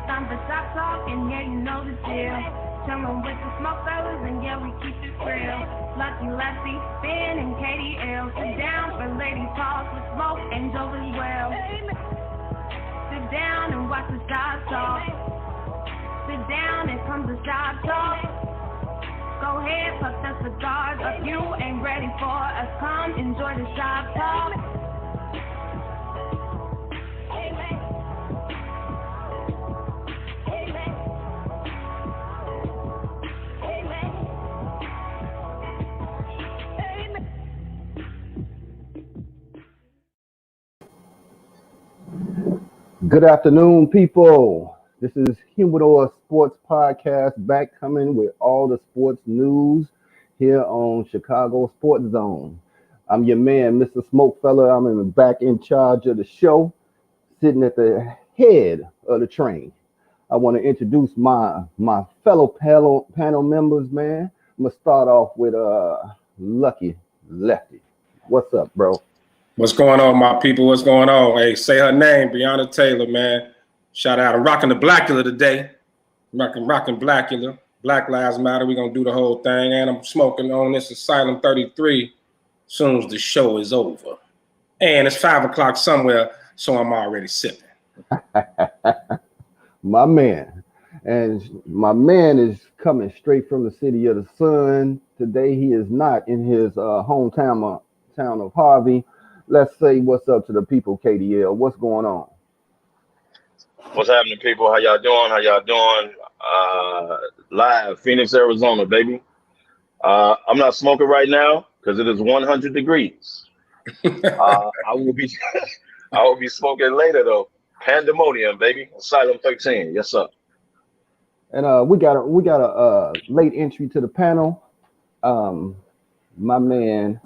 time for shop talk, and yeah, you know the deal. Chillin' with the SmokeFellas, and yeah, we keep it real. Lucky, Lefty, Ben, and KDL. Sit down for lady talk with Smoke and Joe as well. Sit down and watch the shop talk. Sit down and come to shop talk. Go ahead, puff the cigars up. You ain't ready for us. Come enjoy the shop talk. Good afternoon, people. This is Humidor Sports Podcast, back coming with all the sports news here on Chicago SportsZone. I'm your man, Mr. Smokefella. I'm back in charge of the show, sitting at the head of the train. I want to introduce my fellow panel members, man. I'm going to start off with Lucky Lefty. What's up, bro? What's going on, my people? What's going on? Hey, say her name, Breonna Taylor, man. Shout out. I'm rocking the Blackula today. Rocking Blackula. Black Lives Matter. We're going to do the whole thing. And I'm smoking on this Asylum 33 as soon as the show is over. And it's 5 o'clock somewhere, so I'm already sipping. My man. And my man is coming straight from the city of the sun. Today he is not in his hometown of Harvey. Let's say what's up to the people, KDL. What's going on? What's happening, people? How y'all doing? Live, Phoenix, Arizona, baby. I'm not smoking right now because it is 100 degrees. I will be smoking later though. Pandemonium, baby. Asylum 13. Yes, sir. And we got a late entry to the panel. My man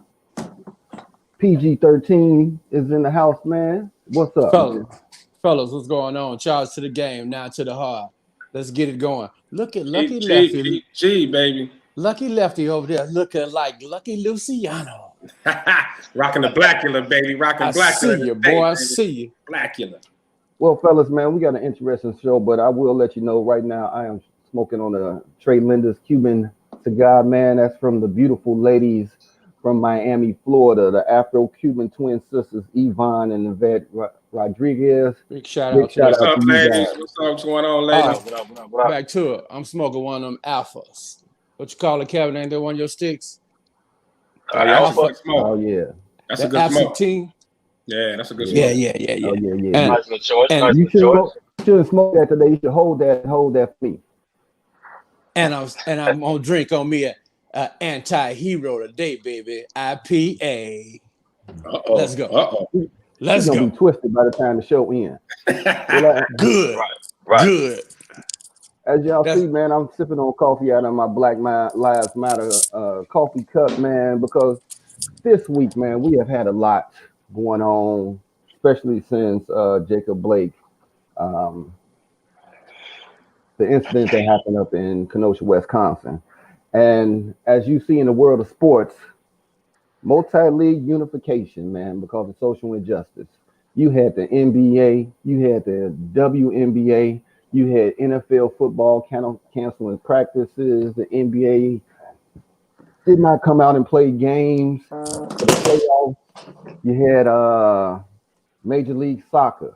PG-13 is in the house, man. What's up, fellas? What's going on? Charge to the game, now to the heart. Let's get it going. Look at Lucky Lefty. G, baby. Lucky Lefty over there looking like Lucky Luciano. Rocking the Blackula, baby. Rocking Blackula. I see you, boy. I see you. Blackula. Well, fellas, man, we got an interesting show, but I will let you know right now I am smoking on a Trey Linda's Cuban cigar, man. That's from the beautiful ladies from Miami, Florida, the Afro-Cuban twin sisters, Yvonne and Yvette Rodriguez. Big shout out to you guys. What's going on, ladies? What up? Back to it. I'm smoking one of them alphas. What you call it, Kevin? Ain't that one of your sticks? Alpha. Oh, yeah. That's a good smoke. Team. Yeah, that's a good smoke. Yeah. Oh, yeah. Nice choice. You shouldn't smoke that today. You should hold that for me. And I'm gonna drink on me a anti-hero today, baby. IPA. Let's go. Let's go. Gonna be twisted by the time the show ends. Good. Right. Good. As y'all see, man, I'm sipping on coffee out of my Black Lives Matter coffee cup, man, because this week, man, we have had a lot going on, especially since Jacob Blake, the incident that happened up in Kenosha, Wisconsin. And as you see in the world of sports, multi-league unification, man, because of social injustice. You had the NBA, you had the WNBA, you had NFL football canceling practices. The NBA did not come out and play games for the playoffs. You had Major League Soccer.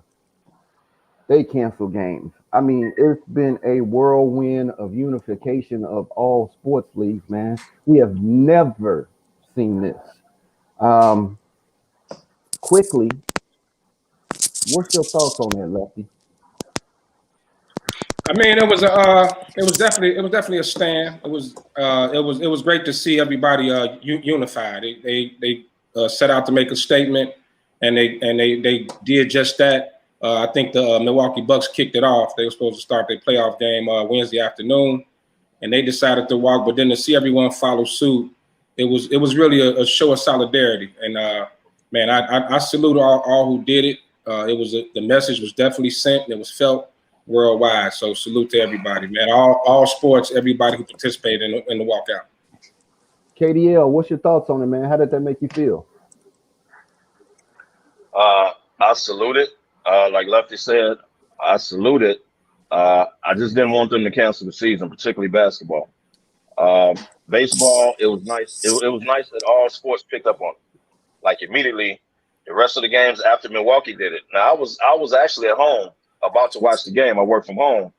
They canceled games. I mean, it's been a whirlwind of unification of all sports leagues, man. We have never seen this. Quickly, what's your thoughts on that, Lefty? I mean, it was definitely a stand. It was great to see everybody unified. They set out to make a statement, and they did just that. I think the Milwaukee Bucks kicked it off. They were supposed to start their playoff game Wednesday afternoon, and they decided to walk. But then to see everyone follow suit, it was really a show of solidarity. And man, I salute all who did it. The message was definitely sent. It was felt worldwide. So salute to everybody, man. All sports, everybody who participated in the walkout. KDL, what's your thoughts on it, man? How did that make you feel? I salute it. Like Lefty said, I salute it. I just didn't want them to cancel the season, particularly basketball. Baseball, it was nice. It was nice that all sports picked up on it. Like immediately, the rest of the games after Milwaukee did it. Now I was actually at home about to watch the game. I work from home,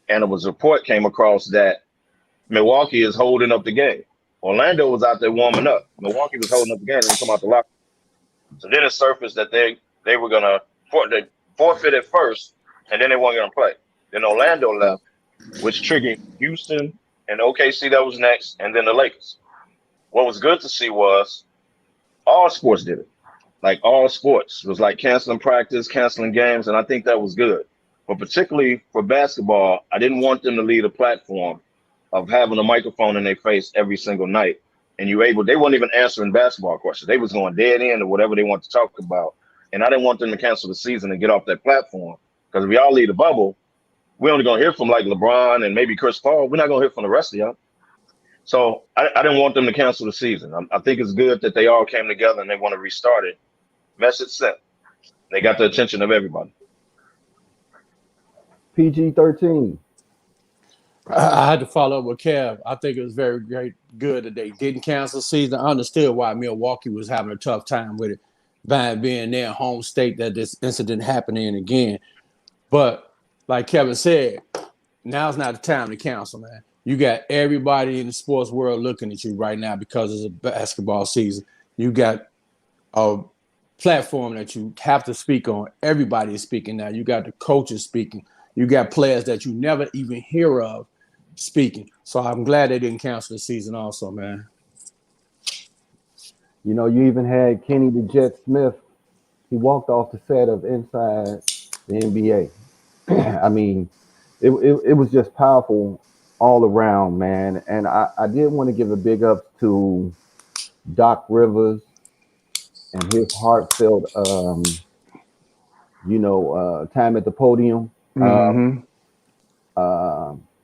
and a report came across that Milwaukee is holding up the game. Orlando was out there warming up. Milwaukee was holding up the game and come out the locker. So then it surfaced that they were gonna forfeit at first, and then they weren't gonna play. Then Orlando left, which triggered Houston and OKC. That was next, and then the Lakers. What was good to see was all sports did it. Like all sports was like canceling practice, canceling games, and I think that was good. But particularly for basketball, I didn't want them to lead a platform of having a microphone in their face every single night. And they weren't even answering basketball questions. They was going dead in or whatever they want to talk about. And I didn't want them to cancel the season and get off that platform. Because if we all leave the bubble, we're only going to hear from like LeBron and maybe Chris Paul. We're not going to hear from the rest of y'all. So I didn't want them to cancel the season. I think it's good that they all came together and they want to restart it. Message sent. They got the attention of everybody. PG-13. I had to follow up with Kev. I think it was very good that they didn't cancel the season. I understood why Milwaukee was having a tough time with it, by being their home state that this incident happened in again. But like Kevin said, now's not the time to cancel, man. You got everybody in the sports world looking at you right now because it's a basketball season. You got a platform that you have to speak on. Everybody is speaking now. You got the coaches speaking. You got players that you never even hear of speaking. So I'm glad they didn't cancel the season also, man. You know, you even had Kenny the Jet Smith. He walked off the set of Inside the NBA. I mean, it was just powerful all around, man. And I did want to give a big up to Doc Rivers and his heartfelt, time at the podium. Mm-hmm.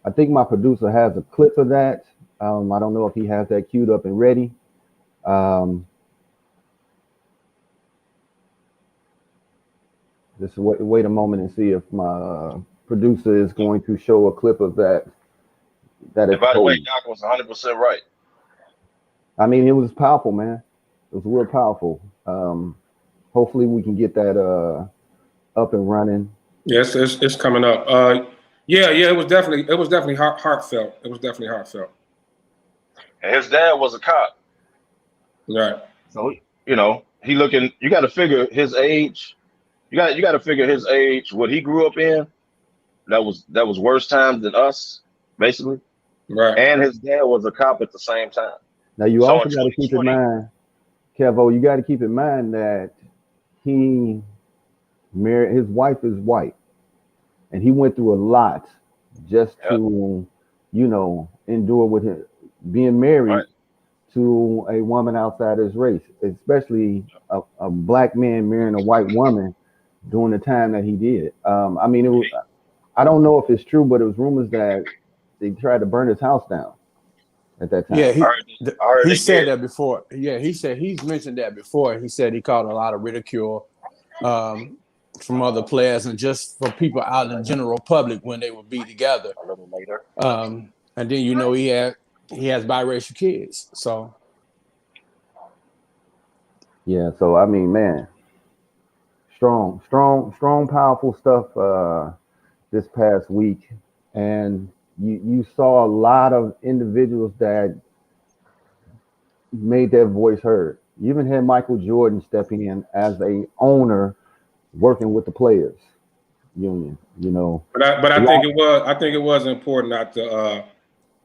I think my producer has a clip of that. I don't know if he has that queued up and ready. Just wait a moment and see if my producer is going to show a clip of that. And by the way, Doc was 100% right. I mean, it was powerful, man. It was real powerful. Hopefully we can get that up and running. Yes, it's coming up. It was definitely heartfelt. It was definitely heartfelt. And his dad was a cop. Right. So, he looking, you got to figure his age. You got to figure his age, what he grew up in. That was worse times than us, basically. Right. And his dad was a cop at the same time. Now you also got to keep in mind, Kevo, you got to keep in mind that he married, his wife is white, and he went through a lot just to, endure with him being married to a woman outside his race, especially a black man marrying a white woman during the time that he did. I mean, it was, I don't know if it's true, but it was rumors that they tried to burn his house down at that time. Yeah, he said that before. Yeah, he's mentioned that before. He said he caught a lot of ridicule from other players and just for people out in the general public when they would be together. A little later. And then he has biracial kids. So yeah, so I mean, man, strong, powerful stuff this past week, and you saw a lot of individuals that made their voice heard. You even had Michael Jordan stepping in as a owner, working with the players union. But I think it was important not to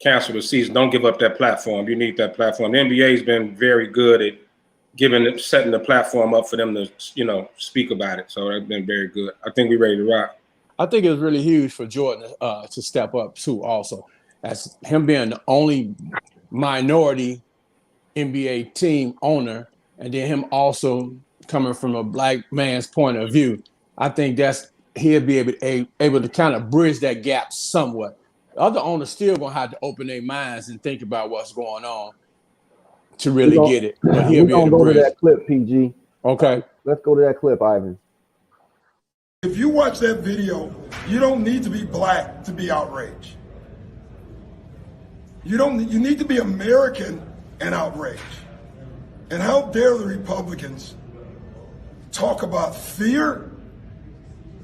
cancel the season. Don't give up that platform. You need that platform. The NBA's been very good at setting the platform up for them to speak about it. So that's been very good. I think we're ready to rock. I think it was really huge for Jordan to step up too, also, as him being the only minority NBA team owner, and then him also coming from a black man's point of view. I think he'll be able to kind of bridge that gap somewhat. The other owners still gonna have to open their minds and think about what's going on to really get it. But he'll be able to go bridge. To that clip, PG. Okay. Let's go to that clip, Ivan. If you watch that video You don't need to be black to be outraged. You need to be American and outraged. And how dare the Republicans talk about fear?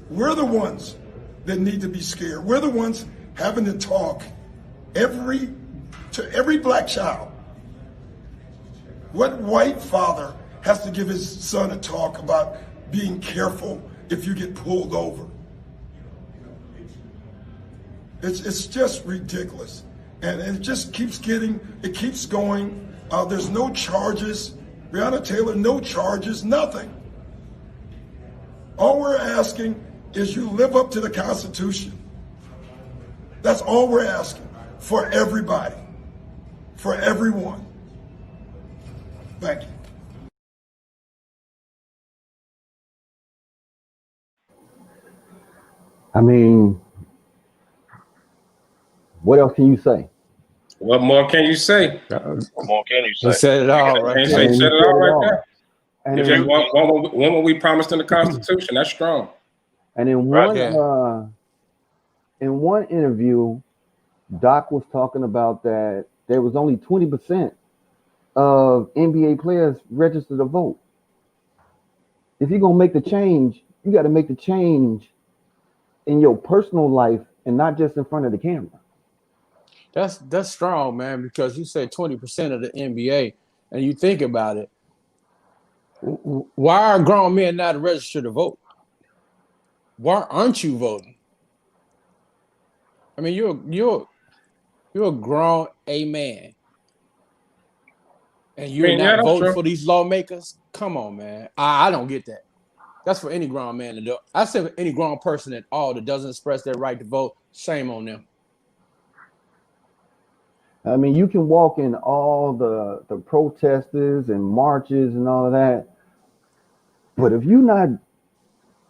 We're the ones that need to be scared. We're the ones having to talk to every black child. What white father has to give his son a talk about being careful if you get pulled over? It's just ridiculous. And it just keeps going. There's no charges. Breonna Taylor, no charges, nothing. All we're asking is you live up to the Constitution. That's all we're asking for everybody, for everyone. Thank you. I mean, what else can you say? What more can you say? What more can you say? He said it all right Can't there. say said it all right there. And If then, when we promised in the Constitution, that's strong. and in one interview, Doc was talking about that there was only 20% of NBA players registered to vote. If you're gonna make the change, you got to make the change in your personal life and not just in front of the camera. That's strong, man, because you said 20% of the NBA, and you think about it. Why are grown men not registered to vote? Why aren't you voting? I mean, you're a grown man, and you're not voting for these lawmakers. Come on, man. I don't get that. That's for any grown man to do. I say for any grown person at all that doesn't express their right to vote, shame on them. I mean, you can walk in all the protesters and marches and all of that, but if you're not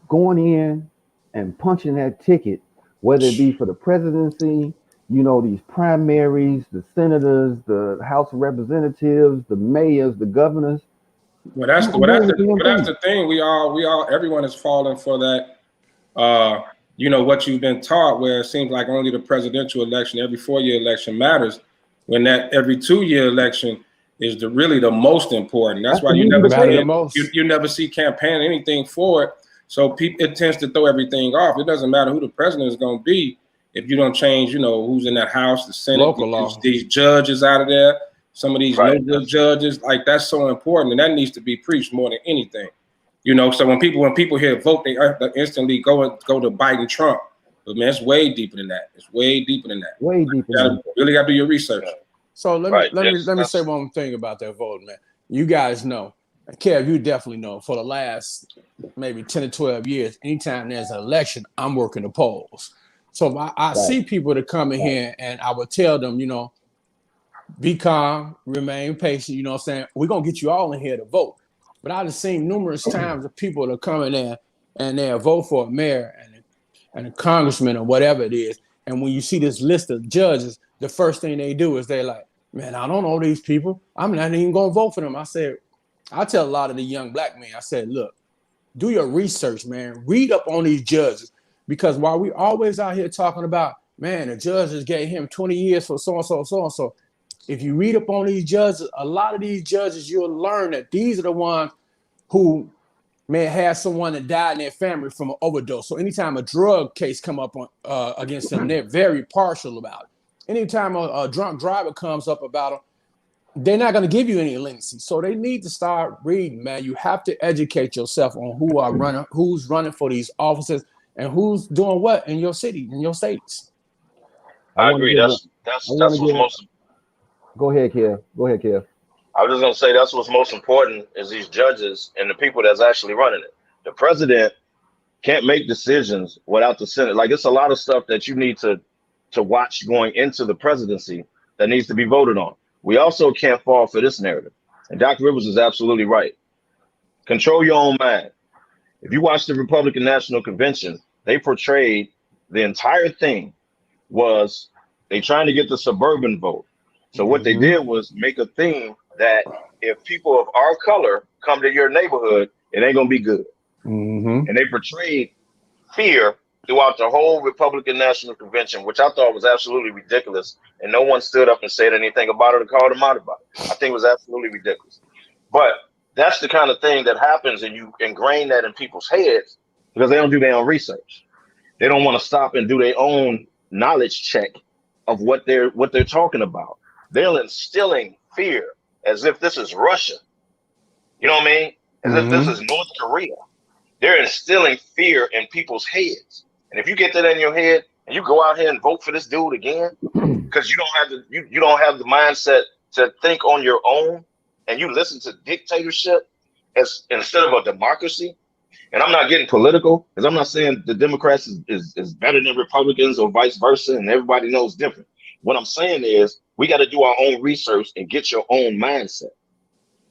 going in and punching that ticket, whether it be for the presidency, these primaries, the senators, the House of Representatives, the mayors, the governors. Well, that's the thing. Everyone is falling for that. What you've been taught, where it seems like only the presidential election, every 4-year election matters, when that every 2-year election is really the most important. That's why you never see campaign anything for it. So it tends to throw everything off. It doesn't matter who the president is going to be if you don't change, who's in that House, the Senate, these judges out of there. Some of these no-good judges, like that's so important, and that needs to be preached more than anything. So when people hear vote, they instantly go to Biden, Trump. But man, it's way deeper than that. It's way deeper than that. Way deeper. You really got to do your research. So let me say one thing about that vote, man. You guys know, Kev, you definitely know. For the last maybe 10 or 12 years, anytime there's an election, I'm working the polls. So I see people that come in here, and I would tell them, be calm, remain patient. You know what I'm saying? We're going to get you all in here to vote. But I've seen numerous times of people that come in there and they'll vote for a mayor and a congressman or whatever it is. And when you see this list of judges, the first thing they do is they're like, man, I don't know these people. I'm not even going to vote for them. I tell a lot of the young black men, I said, look, do your research, man. Read up on these judges. Because while we always out here talking about, man, the judges gave him 20 years for so-and-so, so-and-so. If you read up on these judges, a lot of these judges, you'll learn that these are the ones who may have someone that died in their family from an overdose. So anytime a drug case come up against them, they're very partial about it. Anytime a drunk driver comes up about them, they're not going to give you any leniency. So they need to start reading, man. You have to educate yourself on who's running for these offices and who's doing what in your city, in your states. I agree. That's what's most. Go ahead, Kev. I was just gonna say that's what's most important is these judges and the people that's actually running it. The president can't make decisions without the Senate. Like it's a lot of stuff that you need to watch going into the presidency that needs to be voted on. We also can't fall for this narrative. And Dr. Rivers is absolutely right. Control your own mind. If you watch the Republican National Convention, they portrayed the entire thing was they trying to get the suburban vote. So what they did was make a theme that if people of our color come to your neighborhood, it ain't gonna be good. And they portrayed fear throughout the whole Republican National Convention, which I thought was absolutely ridiculous, and no one stood up and said anything about it or called them out about it. I think it was absolutely ridiculous. But that's the kind of thing that happens, and you ingrain that in people's heads because they don't do their own research. They don't want to stop and do their own knowledge check of what they're talking about. They're instilling fear as if this is Russia. You know what I mean? As if this is North Korea. They're instilling fear in people's heads. And if you get that in your head and you go out here and vote for this dude again, because you don't have the mindset to think on your own, and you listen to dictatorship as instead of a democracy. And I'm not getting political because I'm not saying the Democrats is better than Republicans or vice versa, and everybody knows different. What I'm saying is we got to do our own research and get your own mindset.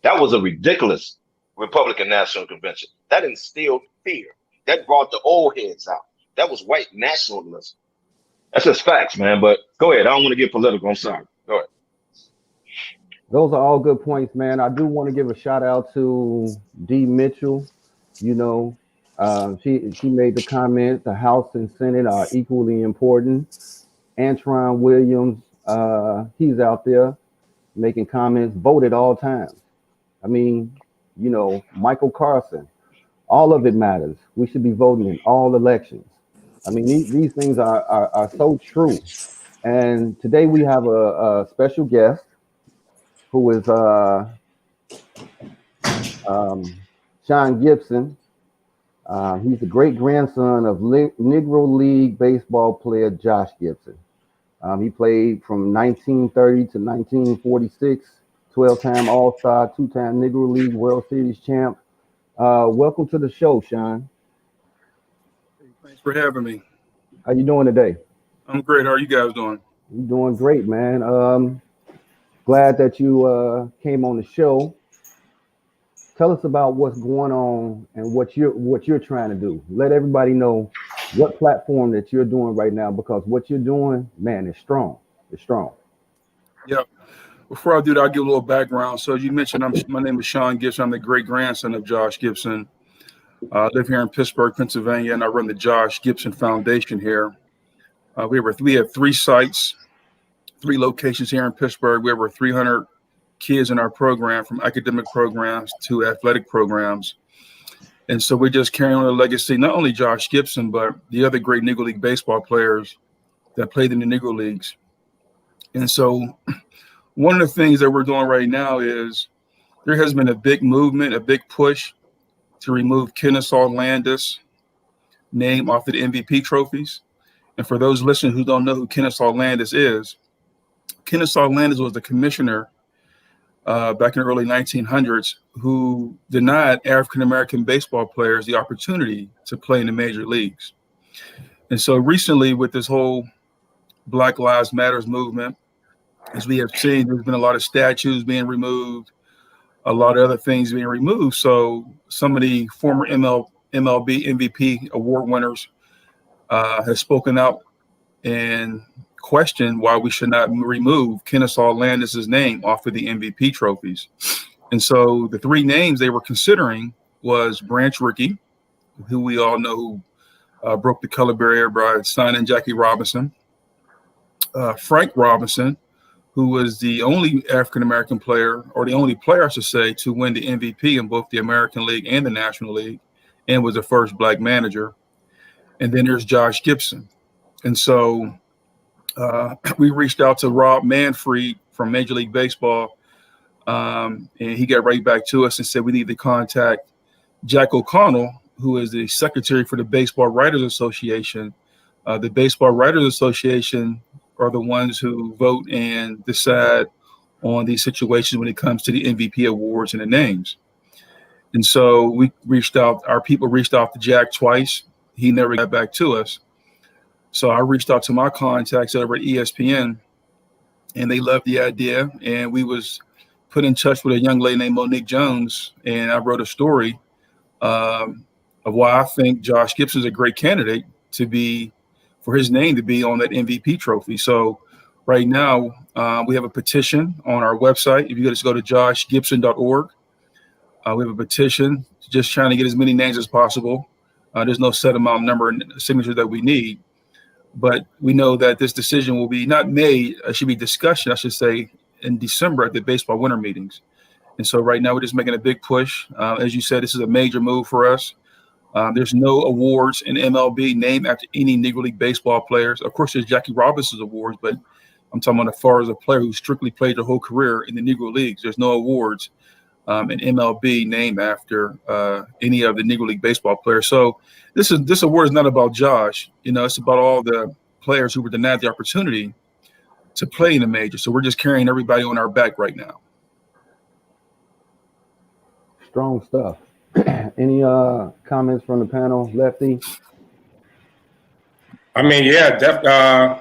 That was a ridiculous Republican National Convention. That instilled fear. That brought the old heads out. That was white nationalism. That's just facts, man. But go ahead. I don't want to get political. I'm sorry. Go ahead. Those are all good points, man. I do want to give a shout out to D. Mitchell. You know, she made the comment, the House and Senate are equally important. Antron Williams, he's out there making comments, vote at all times. I mean, you know, Michael Carson, all of it matters. We should be voting in all elections. I mean, these things are so true. And today we have a special guest who is Sean Gibson. He's the great grandson of Negro League baseball player Josh Gibson. He played from 1930 to 1946, 12-time All-Star, 2-time Negro League World Series champ. Welcome to the show, Sean. Thanks for having me. How you doing today? I'm great. How are you guys doing? You're doing great, man. Glad that you came on the show. Tell us about what's going on and what you're trying to do. Let everybody know what platform that you're doing right now, because what you're doing, man, is strong. It's strong. Yeah. Before I do that, I'll give a little background. So you mentioned my name is Sean Gibson. I'm the great grandson of Josh Gibson. I live here in Pittsburgh, Pennsylvania, and I run the Josh Gibson Foundation here. We have 3 sites, 3 locations here in Pittsburgh. We have over 300 kids in our program, from academic programs to athletic programs. And so we're just carrying on the legacy, not only Josh Gibson, but the other great Negro League baseball players that played in the Negro Leagues. And so one of the things that we're doing right now is there has been a big movement, a big push to remove Kennesaw Landis' name off of the MVP trophies. And for those listeners who don't know who Kennesaw Landis is, Kennesaw Landis was the commissioner back in the early 1900s who denied African-American baseball players the opportunity to play in the major leagues. And so recently, with this whole Black Lives Matters movement, as we have seen, there's been a lot of statues being removed, a lot of other things being removed. So some of the former MLB MVP award winners have spoken out and questioned why we should not remove Kennesaw Landis' name off of the MVP trophies. And so the 3 names they were considering was Branch Rickey, who we all know who broke the color barrier by signing Jackie Robinson, Frank Robinson, who was the only African-American player, or the only player, I should say, to win the MVP in both the American League and the National League, and was the first Black manager. And then there's Josh Gibson. And so we reached out to Rob Manfred from Major League Baseball, and he got right back to us and said we need to contact Jack O'Connell, who is the secretary for the Baseball Writers Association. The Baseball Writers Association are the ones who vote and decide on these situations when it comes to the MVP awards and the names. And so our people reached out to Jack twice. He never got back to us. So I reached out to my contacts over at ESPN, and they loved the idea. And we was put in touch with a young lady named Monique Jones, and I wrote a story of why I think Josh Gibson's a great candidate for his name to be on that MVP trophy. So right now we have a petition on our website. If you just go to joshgibson.org, we have a petition just trying to get as many names as possible There's no set amount number of signatures that we need. But we know that this decision will be not made, should be discussion, I should say, in December at the baseball winter meetings. And so right now we're just making a big push. As you said, this is a major move for us. There's no awards in MLB named after any Negro League baseball players. Of course, there's Jackie Robinson's awards, but I'm talking about as far as a player who strictly played their whole career in the Negro Leagues. There's no awards in MLB named after any of the Negro League baseball players. So this award is not about Josh. It's about all the players who were denied the opportunity to play in the major. So we're just carrying everybody on our back right now. Strong stuff. Any comments from the panel, Lefty? I mean, yeah,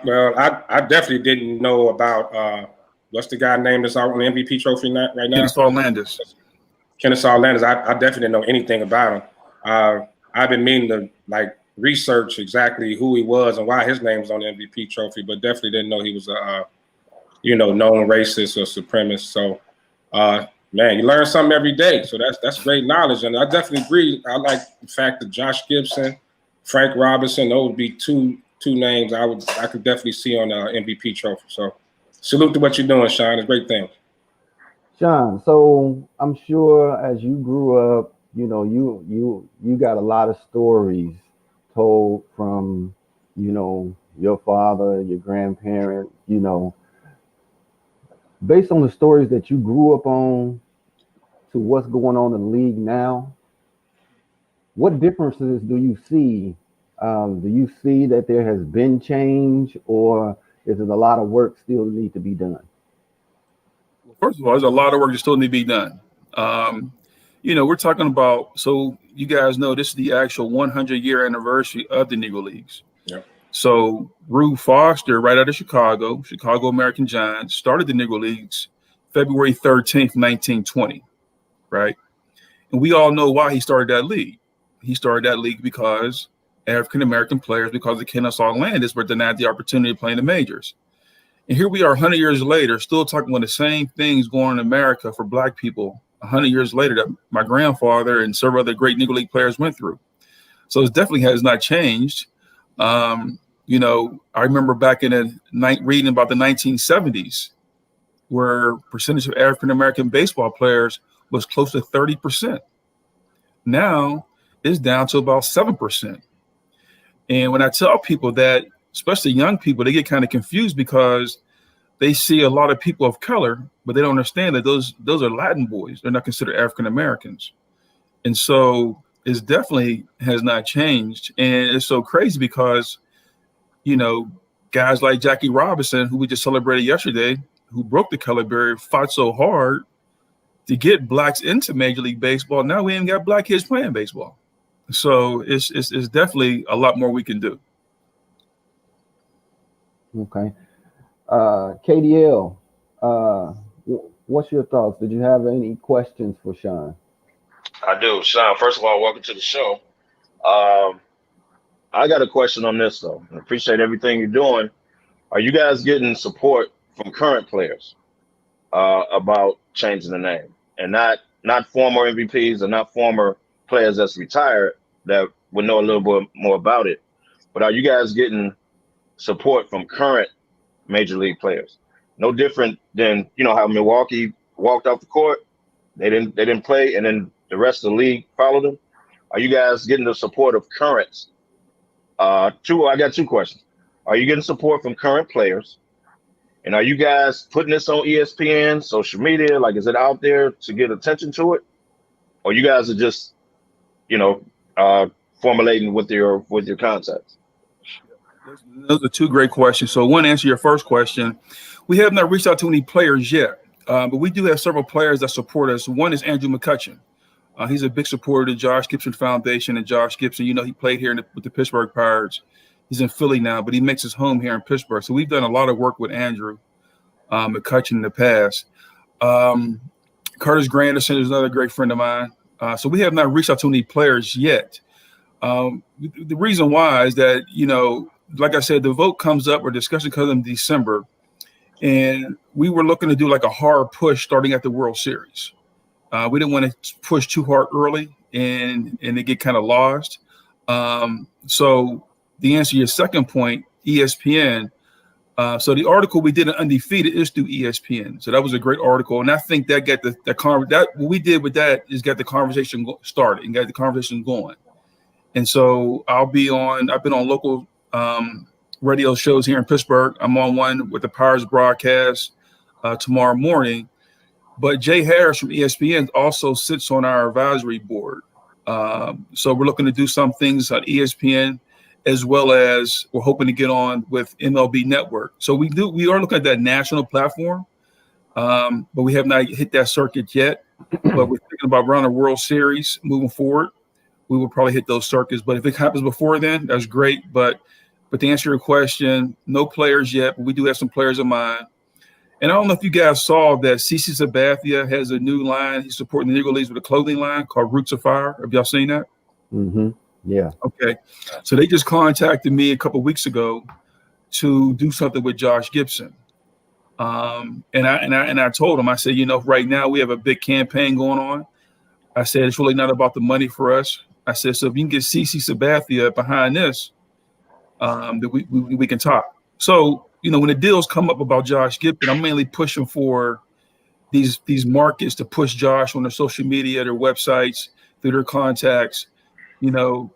well, I definitely didn't know about what's the guy name that's out on the MVP trophy right now? Kennesaw Landis. I definitely didn't know anything about him. I've been meaning to research exactly who he was and why his name was on the MVP trophy, but definitely didn't know he was a known racist or supremacist. So man, you learn something every day. So that's great knowledge. And I definitely agree. I like the fact that Josh Gibson, Frank Robinson, those would be two names I could definitely see on the MVP trophy. So salute to what you're doing, Sean. It's a great thing. Sean, so I'm sure as you grew up, you got a lot of stories told from, your father, your grandparent, based on the stories that you grew up on to what's going on in the league now, what differences do you see? Do you see that there has been change, or is it a lot of work still need to be done? Well, first of all, there's a lot of work that still need to be done. We're talking about, so you guys know this is the actual 100-year anniversary of the Negro Leagues. Yep. So Rube Foster, right out of Chicago American Giants, started the Negro Leagues February 13th, 1920, right? And we all know why he started that league. He started that league because African-American players, because of Kennesaw Landis, were denied the opportunity to play in the majors. And here we are 100 years later, still talking about the same things going on in America for Black people 100 years later that my grandfather and several other great Negro League players went through. So it definitely has not changed. I remember back in the night reading about the 1970s, where percentage of African-American baseball players was close to 30%. Now it's down to about 7%. And when I tell people that, especially young people, they get kind of confused because they see a lot of people of color, but they don't understand that those are Latin boys. They're not considered African-Americans. And so it definitely has not changed. And it's so crazy because, guys like Jackie Robinson, who we just celebrated yesterday, who broke the color barrier, fought so hard to get Blacks into Major League Baseball. Now we ain't got Black kids playing baseball. So it's definitely a lot more we can do. Okay. KDL, what's your thoughts? Did you have any questions for Sean? I do. Sean, first of all, welcome to the show. I got a question on this, though. I appreciate everything you're doing. Are you guys getting support from current players about changing the name? And not former MVPs or not former players that's retired that would know a little bit more about it. But are you guys getting support from current Major League players? No different than, how Milwaukee walked off the court. They didn't play, and then the rest of the league followed them. Are you guys getting the support of currents? I got two questions. Are you getting support from current players? And are you guys putting this on ESPN, social media? Like, is it out there to get attention to it? Or you guys are just, formulating with your contacts? Those are two great questions. So one, answer your first question. We have not reached out to any players yet, but we do have several players that support us. One is Andrew McCutcheon. He's a big supporter of the Josh Gibson Foundation, and Josh Gibson, he played here with the Pittsburgh Pirates. He's in Philly now, but he makes his home here in Pittsburgh. So we've done a lot of work with Andrew McCutcheon in the past. Curtis Granderson is another great friend of mine. So we have not reached out to any players yet. The reason why is that, like I said, the vote comes up or discussion comes up in December, and we were looking to do like a hard push starting at the World Series. We didn't want to push too hard early and it get kind of lost. So the answer to your second point, ESPN. So the article we did in Undefeated is through ESPN. So that was a great article, and I think that got what we did with that is got the conversation started and got the conversation going. And so I've been on local radio shows here in Pittsburgh. I'm on one with the Pirates broadcast tomorrow morning. But Jay Harris from ESPN also sits on our advisory board. So we're looking to do some things on ESPN, as well as we're hoping to get on with MLB Network. So we are looking at that national platform, but we have not hit that circuit yet. But we're thinking about running a World Series moving forward. We will probably hit those circuits. But if it happens before then, that's great. But to answer your question, no players yet, but we do have some players in mind. And I don't know if you guys saw that CC Sabathia has a new line. He's supporting the Negro Leagues with a clothing line called Roots of Fire. Have y'all seen that? Mm-hmm. Yeah. Okay. So they just contacted me a couple of weeks ago to do something with Josh Gibson. And I told him, I said, right now we have a big campaign going on. I said, it's really not about the money for us. I said, so if you can get CC Sabathia behind this, that we can talk. So, when the deals come up about Josh Gibson, I'm mainly pushing for these markets to push Josh on their social media, their websites, through their contacts. All,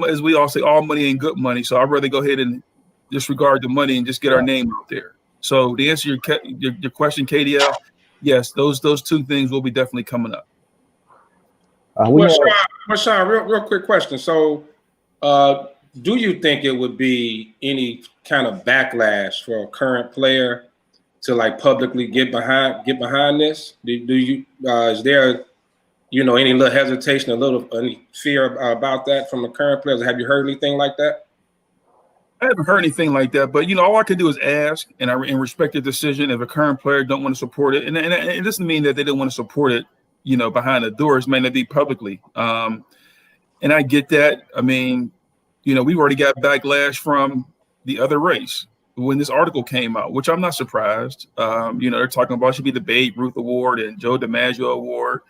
as we all say, all money ain't good money. So I'd rather go ahead and disregard the money and just get our name out there. So to answer your question, KDL, yes, those two things will be definitely coming up. Sean, real quick question. So, do you think it would be any kind of backlash for a current player to like publicly get behind this? Do you is there any little hesitation, any fear about that from the current players? Have you heard anything like that? I haven't heard anything like that, but all I can do is ask and respect the decision. If a current player don't want to support it, and it doesn't mean that they don't want to support it, behind the doors, may not be publicly. And I get that. I mean, we've already got backlash from the other race when this article came out, which I'm not surprised. They're talking about it should be the Babe Ruth Award and Joe DiMaggio Award.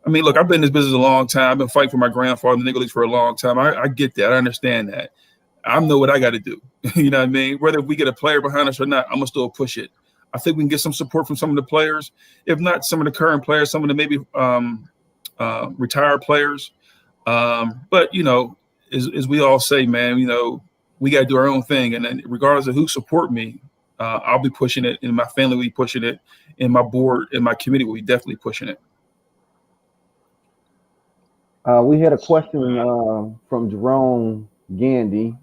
I mean, look, I've been in this business a long time. I've been fighting for my grandfather in the Negro Leagues for a long time. I get that. I understand that. I know what I got to do. You know what I mean? Whether we get a player behind us or not, I'm going to still push it. I think we can get some support from some of the players. If not some of the current players, some of the maybe retired players. But, as we all say, man, we got to do our own thing. And then regardless of who support me, I'll be pushing it, and my family will be pushing it, and my board and my committee will be definitely pushing it. We had a question from Jerome Gandy.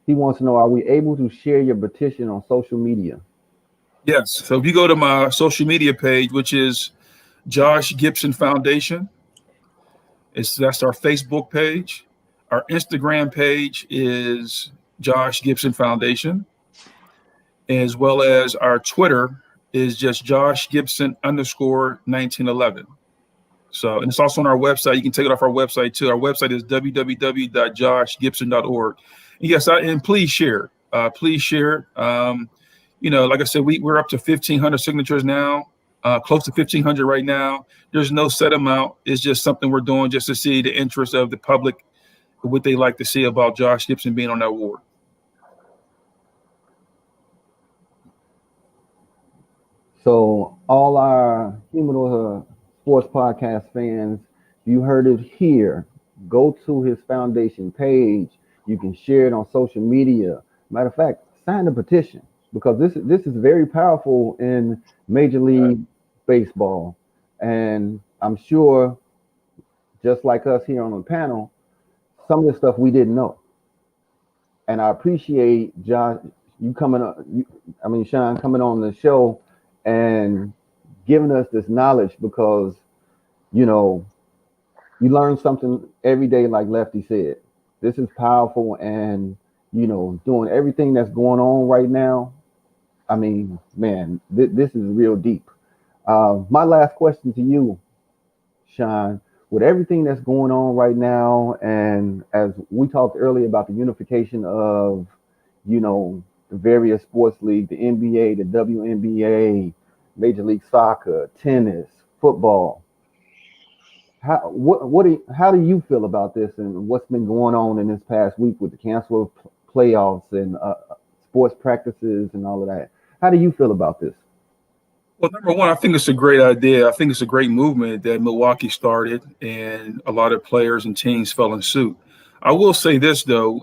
He wants to know, are we able to share your petition on social media? Yes. So if you go to my social media page, which is Josh Gibson Foundation, that's our Facebook page. Our Instagram page is Josh Gibson Foundation, as well as our Twitter is just Josh Gibson _1911. So, and it's also on our website. You can take it off our website too. Our website is www.joshgibson.org. And yes, and please share. Please share. Like I said, we're up to 1,500 signatures now, close to 1,500 right now. There's no set amount. It's just something we're doing just to see the interest of the public, what they like to see about Josh Gibson being on that award. So all our Humidor Sports Podcast fans, you heard it here. Go to his foundation page. You can share it on social media. Matter of fact, sign the petition, because this is very powerful in Major League Baseball. And I'm sure, just like us here on the panel, some of the stuff we didn't know. And I appreciate Josh, Sean coming on the show and giving us this knowledge, because, you learn something every day, like Lefty said. This is powerful, and, doing everything that's going on right now, I mean, man, this is real deep. My last question to you, Sean, with everything that's going on right now, and as we talked earlier about the unification of, the various sports leagues, the NBA, the WNBA, Major League Soccer, tennis, football, how do you feel about this and what's been going on in this past week with the cancel of playoffs and sports practices and all of that? How do you feel about this? Well, number one, I think it's a great idea. I think it's a great movement that Milwaukee started, and a lot of players and teams fell in suit. I will say this, though.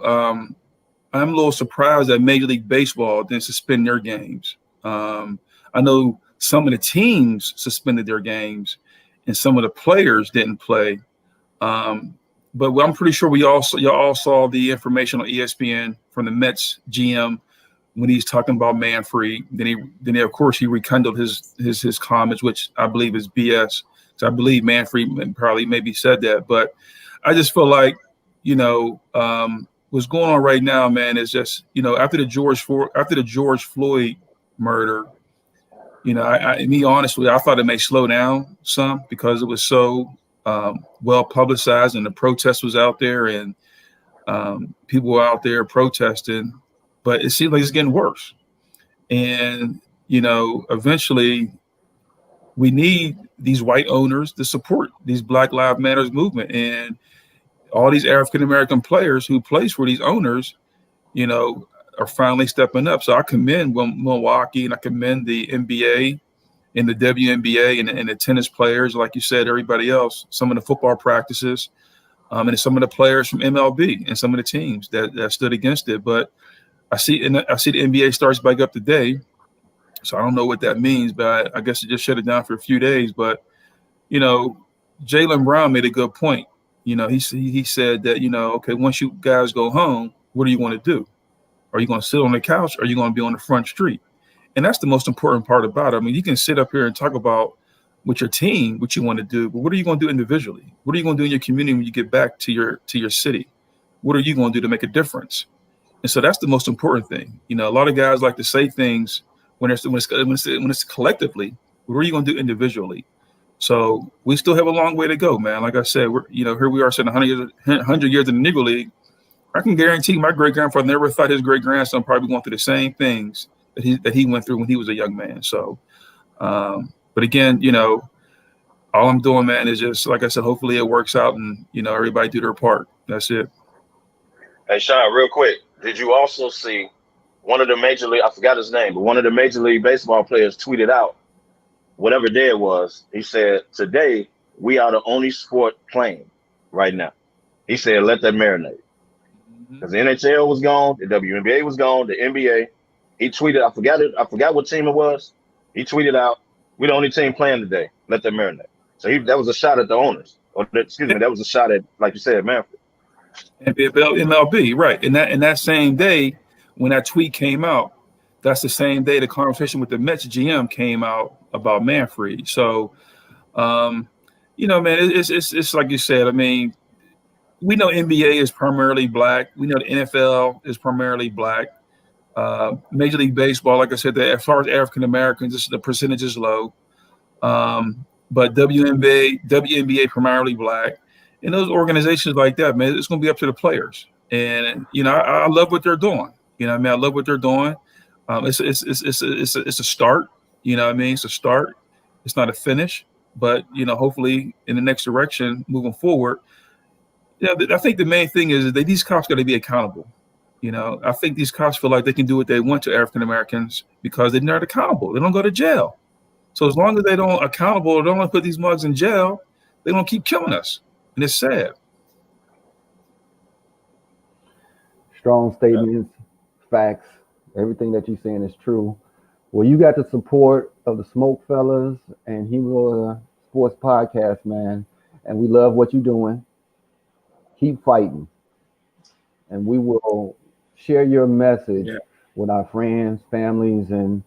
I'm a little surprised that Major League Baseball didn't suspend their games. I know some of the teams suspended their games, and some of the players didn't play. But I'm pretty sure y'all all saw the information on ESPN from the Mets GM when he's talking about Manfred. Then of course he rekindled his comments, which I believe is BS. So I believe Manfred probably maybe said that, but I just feel like, what's going on right now, man, is just, after the George Floyd murder, honestly, I thought it may slow down some because it was so well publicized and the protest was out there and people were out there protesting, but it seems like it's getting worse. And, eventually we need these white owners to support these Black Lives Matters movement, and all these African-American players who plays for these owners, are finally stepping up. So I commend Milwaukee, and I commend the NBA and the WNBA and the tennis players, like you said, everybody else, some of the football practices, and some of the players from MLB and some of the teams that stood against it. But I see the NBA starts back up today, so I don't know what that means, but I guess it just shut it down for a few days. But, Jaylen Brown made a good point. He said that, okay, once you guys go home, what do you want to do? Are you going to sit on the couch or are you going to be on the front street? And that's the most important part about it. I mean, you can sit up here and talk about with your team what you want to do, but what are you going to do individually? What are you going to do in your community when you get back to your city? What are you going to do to make a difference? And so that's the most important thing. A lot of guys like to say things when it's collectively. What are you going to do individually? So we still have a long way to go, man. Like I said, here we are sitting 100 years in the Negro League. I can guarantee my great-grandfather never thought his great-grandson probably going through the same things that he went through when he was a young man. So, but again, all I'm doing, man, is just, like I said, hopefully it works out and, everybody do their part. That's it. Hey, Sean, real quick, did you also see one of the Major League, I forgot his name, but one of the Major League Baseball players tweeted out, whatever day it was, he said, today we are the only sport playing right now. He said, let that marinate. Because the NHL was gone, the WNBA was gone, the NBA. He tweeted, I forgot what team it was. He tweeted out, we're the only team playing today. Let that marinate. So that was a shot at the owners. That was a shot at, like you said, Manfred. MLB, right. And that same day when that tweet came out, that's the same day the conversation with the Mets GM came out about Manfred. So, man, it's like you said. I mean, we know NBA is primarily Black. We know the NFL is primarily Black. Major League Baseball, like I said, as far as African Americans, the percentage is low. But WNBA primarily Black. And those organizations like that, man, it's going to be up to the players. And I love what they're doing. I love what they're doing. It's a start. It's a start. It's not a finish. But hopefully in the next direction, moving forward. I think the main thing is that these cops got to be accountable. I think these cops feel like they can do what they want to African Americans because they're not accountable. They don't go to jail. So as long as they don't accountable or don't put these mugs in jail, they don't keep killing us. And it's sad. Strong statements, facts, everything that you're saying is true. Well, you got the support of the SmokeFellas and Humidor Sports Podcast, man. And we love what you're doing. Keep fighting. And we will share your message with our friends, families, and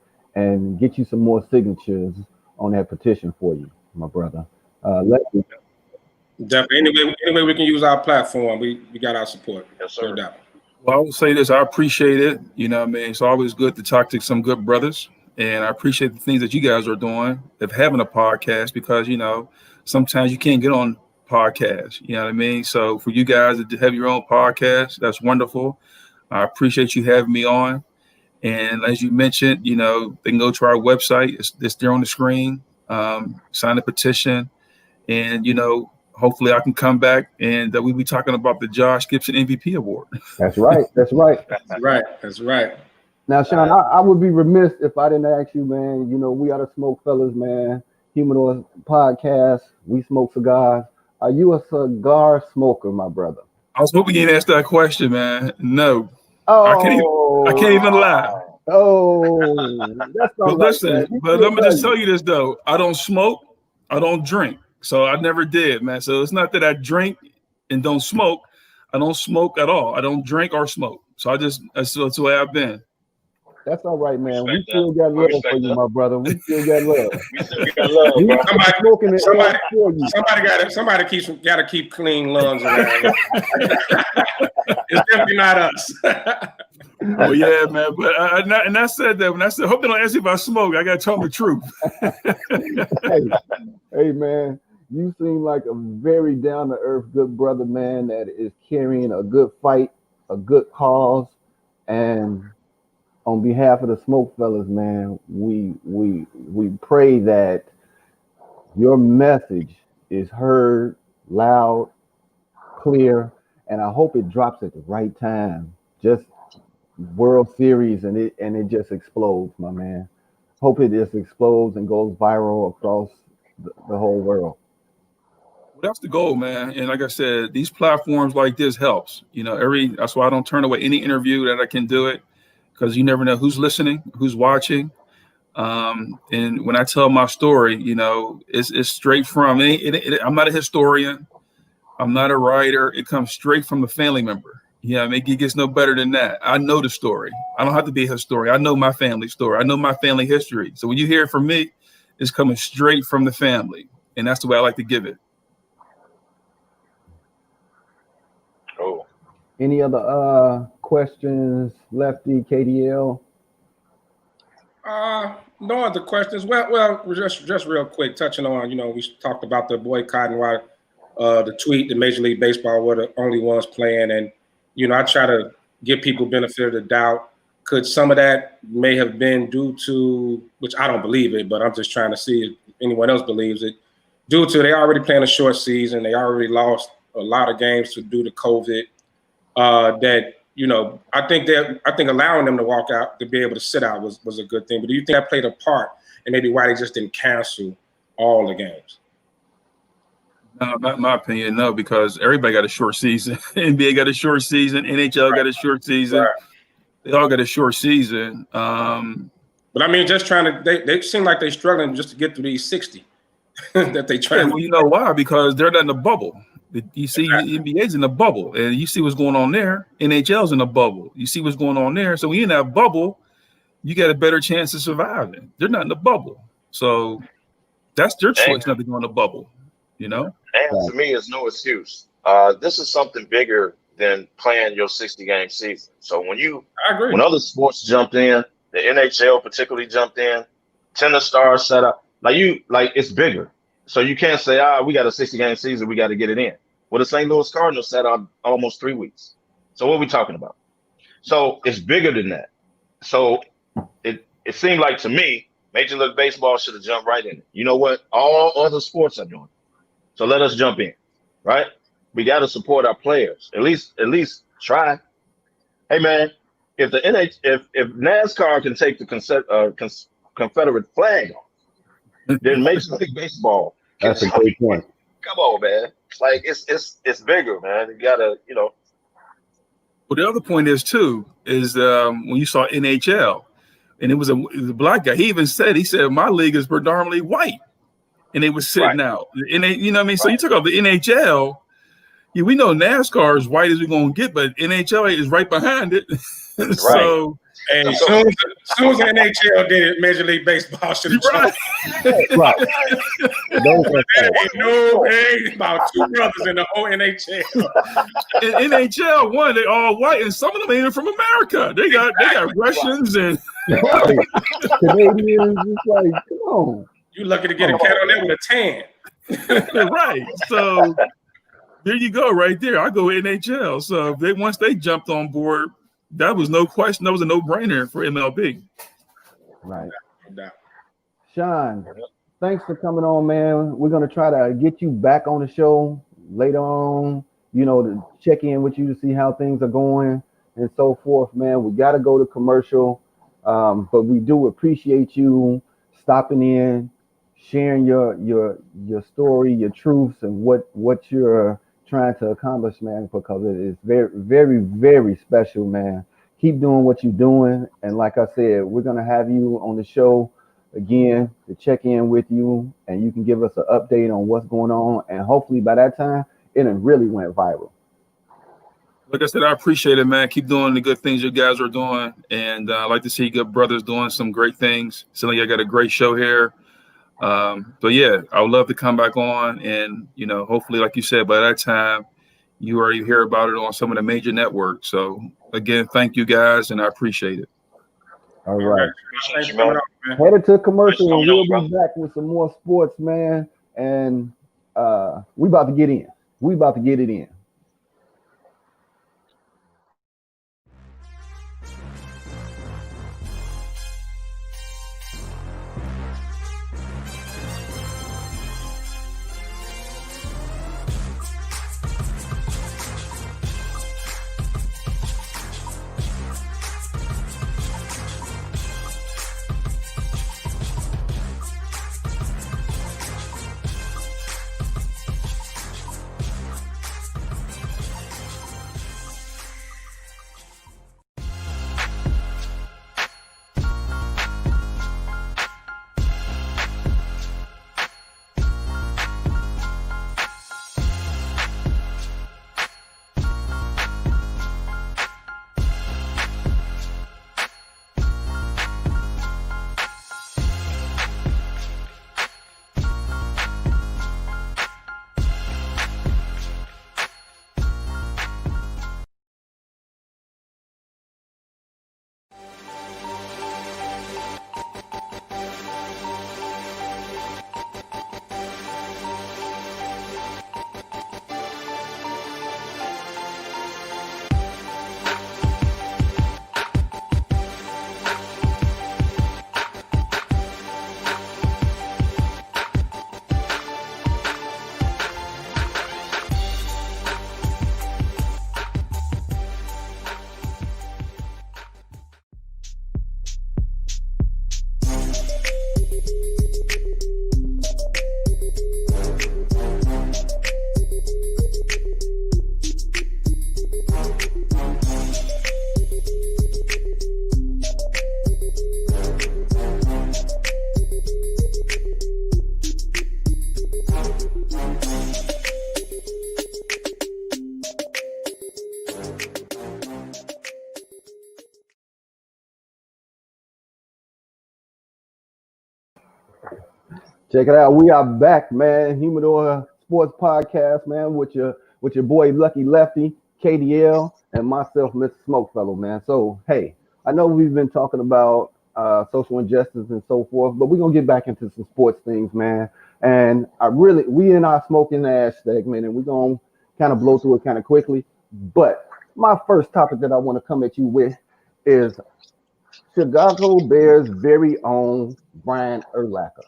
get you some more signatures on that petition for you, my brother. Lefty. Definitely. Any way we can use our platform, we got our support. Yes, sir. No doubt. Well, I will say this. I appreciate it. It's always good to talk to some good brothers. And I appreciate the things that you guys are doing of having a podcast because, sometimes you can't get on podcasts. You know what I mean? So for you guys to have your own podcast, that's wonderful. I appreciate you having me on. And as you mentioned, they can go to our website. It's there on the screen. Sign a petition. And, hopefully I can come back and we'll be talking about the Josh Gibson MVP award. That's right. That's right. That's right. Now, Sean, I would be remiss if I didn't ask you, man. You know, we are the SmokeFellas, man. Humidor podcast. We smoke cigars. Are you a cigar smoker, my brother? I was hoping you'd ask that question, man. No. Oh, I can't even lie. Oh, that's not But listen, right, but let me just tell you this though. I don't smoke, I don't drink. So I never did, man. So it's not that I drink and don't smoke. I don't smoke at all. I don't drink or smoke. So that's the way I've been. That's all right, man. We Respect still that. got love Respect for you, that. my brother. We still got love. We still got love, bro. Somebody got to keep clean lungs around. It's definitely not us. Well, yeah, man. But I said that when I said, hope they don't ask you if I smoke. I got to tell them the truth. Hey, man, you seem like a very down-to-earth good brother, man, that is carrying a good fight, a good cause, and on behalf of the SmokeFellas, man, we pray that your message is heard loud, clear, and I hope it drops at the right time. Just World Series and it just explodes, my man. Hope it just explodes and goes viral across the whole world. That's the goal, man. And like I said, these platforms like this helps. You know, that's why I don't turn away any interview that I can do it, because you never know who's listening, who's watching. And when I tell my story, you know, it's straight from I'm not a historian. I'm not a writer. It comes straight from a family member. Yeah, I mean, it gets no better than that. I know the story. I don't have to be a historian. I know my family story. I know my family history. So when you hear it from me, it's coming straight from the family. And that's the way I like to give it. Oh. Any other questions, Lefty, KDL? No other questions. Well, just real quick, touching on, you know, we talked about the boycott and why the tweet that Major League Baseball were the only ones playing, and you know, I try to give people benefit of the doubt. Could some of that may have been due to, which I don't believe it, but I'm just trying to see if anyone else believes it, due to they already playing a short season, they already lost a lot of games due to COVID. That, you know, I think allowing them to walk out, to be able to sit out was a good thing. But do you think that played a part in maybe why they just didn't cancel all the games? No, not in my opinion, no, because everybody got a short season. NBA got a short season. NHL got a short season. Right. They all got a short season. But I mean, just trying to, they seem like they're struggling just to get through these 60 that they try. Yeah, well, you know why? Because they're not in the bubble. You see, the NBA's in the bubble, and you see what's going on there. NHL's in the bubble. You see what's going on there. So when you're in that bubble, you got a better chance of surviving. They're not in the bubble. So that's their choice not to go in the bubble, you know? And to me, it's no excuse. This is something bigger than playing your 60-game season. So I agree. When other sports jumped in, the NHL particularly jumped in, tennis stars set up, it's bigger. So you can't say, we got a 60-game season, we got to get it in. Well, the St. Louis Cardinals sat out almost 3 weeks. So what are we talking about? So it's bigger than that. So it seemed like to me, Major League Baseball should have jumped right in it. You know what? All other sports are doing. So let us jump in, right? We got to support our players. At least try. Hey man, if NASCAR can take the Confederate flag off, then Major League Baseball. That's a great point. Come on, man. It's bigger, man. You gotta, you know. Well, the other point is when you saw NHL, and it was a black guy. He said my league is predominantly white. And they were sitting out. And you know what I mean? So you took off the NHL. Yeah, we know NASCAR is white as we're going to get, but NHL is right behind it. So, hey, as soon as the NHL did it, Major League Baseball should have right. Ain't about 2 brothers in the whole NHL. In NHL, one, they all white, and some of them ain't even from America. They got Russians and Canadians. It's like, come on. You lucky to get a cat on there with a tan. Right. So there you go, right there. I go NHL. So once they jumped on board, that was no question. That was a no-brainer for MLB. Right. Sean, thanks for coming on, man. We're gonna try to get you back on the show later on. You know, to check in with you to see how things are going and so forth, man. We got to go to commercial, but we do appreciate you stopping in, sharing your story, your truths, and what you're trying to accomplish, man. Because it is very, very, very special, man. Keep doing what you're doing, and like I said, we're gonna have you on the show again to check in with you, and you can give us an update on what's going on, and hopefully by that time it really went viral. Like I said, I appreciate it, man. Keep doing the good things you guys are doing, and I like to see good brothers doing some great things. So like I got a great show here. But yeah, I would love to come back on, and you know, hopefully, like you said, by that time, you already hear about it on some of the major networks. So again, thank you guys, and I appreciate it. All right. Thanks for coming on, man. Headed to commercial, and we'll be back with some more sports, man. And we about to get in. We about to get it in. Check it out. We are back, man. Humidor Sports Podcast, man, with your boy Lucky Lefty, KDL, and myself, Mr. Smokefella, man. So, hey, I know we've been talking about social injustice and so forth, but we're gonna get back into some sports things, man. And we in our smoking ash segment, and we're gonna kind of blow through it kind of quickly. But my first topic that I want to come at you with is Chicago Bears' very own Brian Urlacher.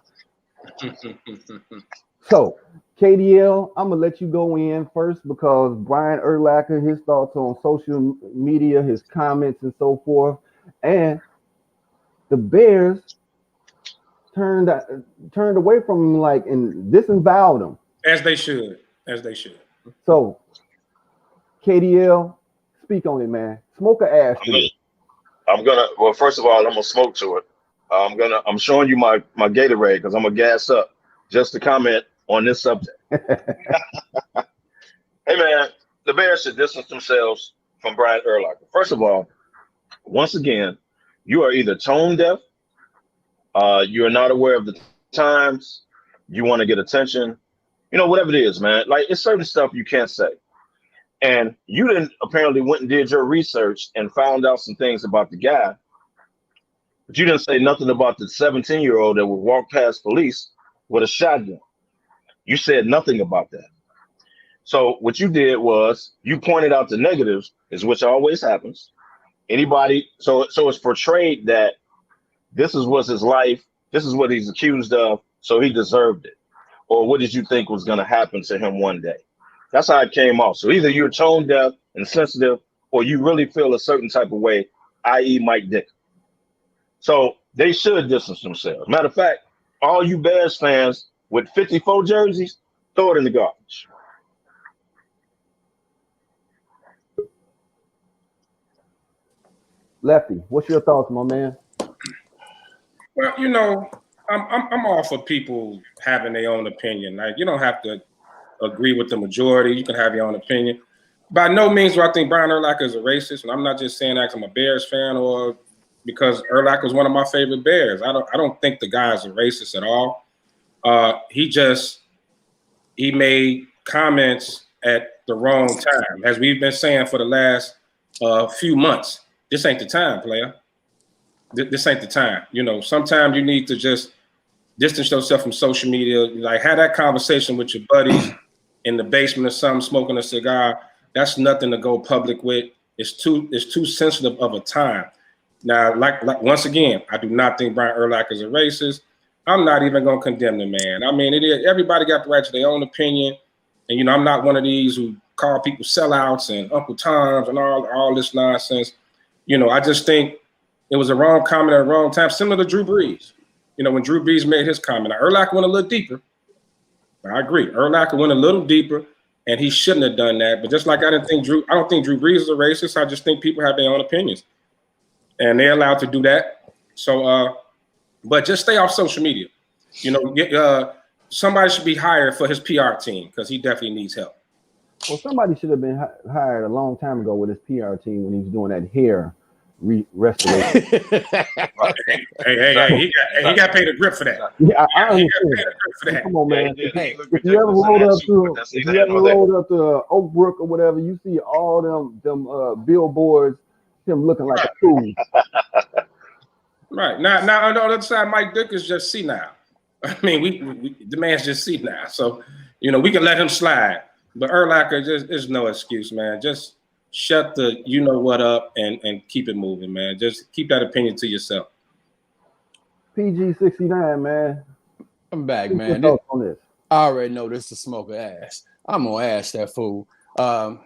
So, KDL, I'm gonna let you go in first because Brian Urlacher, his thoughts on social media, his comments and so forth, and the Bears turned away from him, like, and disavowed him. As they should. So, KDL, speak on it, man. Smoke a ash. Well, first of all, I'm gonna smoke to it. I'm showing you my Gatorade because I'm gonna gas up just to comment on this subject. Hey man, the Bears should distance themselves from Brian Urlacher. First of all, once again, you are either tone deaf, you are not aware of the times, you want to get attention, you know, whatever it is, man. Like, it's certain stuff you can't say. And you didn't apparently went and did your research and found out some things about the guy. But you didn't say nothing about the 17-year-old that would walk past police with a shotgun. You said nothing about that. So what you did was you pointed out the negatives, is which always happens. So it's portrayed that this is what's his life, this is what he's accused of, so he deserved it? Or what did you think was going to happen to him one day? That's how it came off. So either you're tone deaf and sensitive, or you really feel a certain type of way, i.e. Mike Dick. So they should distance themselves. Matter of fact, all you Bears fans with 54 jerseys, throw it in the garbage. Lefty, what's your thoughts, my man? Well, you know, I'm all for people having their own opinion. Like, you don't have to agree with the majority. You can have your own opinion. By no means do I think Brian Urlacher is a racist, and I'm not just saying that because I'm a Bears fan or because Urlacher is one of my favorite Bears. I don't think the guy is a racist at all. He made comments at the wrong time, as we've been saying for the last few months. This ain't the time, player. This ain't the time. You know, sometimes you need to just distance yourself from social media. Like, have that conversation with your buddies in the basement or something, smoking a cigar. That's nothing to go public with. It's too sensitive of a time. Now, like once again, I do not think Brian Urlacher is a racist. I'm not even gonna condemn the man. I mean, everybody got the right to their own opinion, and you know, I'm not one of these who call people sellouts and Uncle Toms and all this nonsense. You know, I just think it was a wrong comment at the wrong time, similar to Drew Brees. You know, when Drew Brees made his comment, now, Urlacher went a little deeper. I agree. Urlacher went a little deeper, and he shouldn't have done that. But just like I don't think Drew Brees is a racist. I just think people have their own opinions, and they're allowed to do that. So, but just stay off social media. You know, somebody should be hired for his PR team because he definitely needs help. Well, somebody should have been hired a long time ago with his PR team when he was doing that hair restoration. Hey, he got paid a grip for that. Yeah, I understand. Come on, man. If you ever rolled up to Oak Brook or whatever, you see all them billboards, him looking like a fool. Right. Now on the other side, Mike Dick is just senile. I mean, the man's just senile. So, you know, we can let him slide. But Urlacher is no excuse, man. Just shut the you know what up and keep it moving, man. Just keep that opinion to yourself. PG69, man. I'm back, What's man. your thoughts on this? I already know this is smoker ass. I'm gonna ask that fool. I'm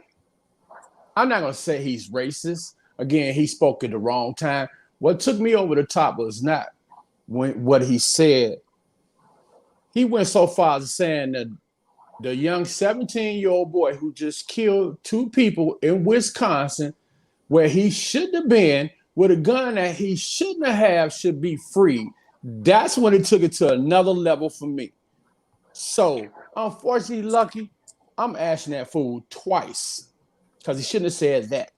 not gonna say he's racist. Again, he spoke at the wrong time. What took me over the top was not what he said. He went so far as saying that the young 17-year-old boy who just killed 2 people in Wisconsin, where he shouldn't have been, with a gun that he shouldn't have should be free. That's when it took it to another level for me. So, unfortunately, Lucky, I'm asking that fool twice because he shouldn't have said that.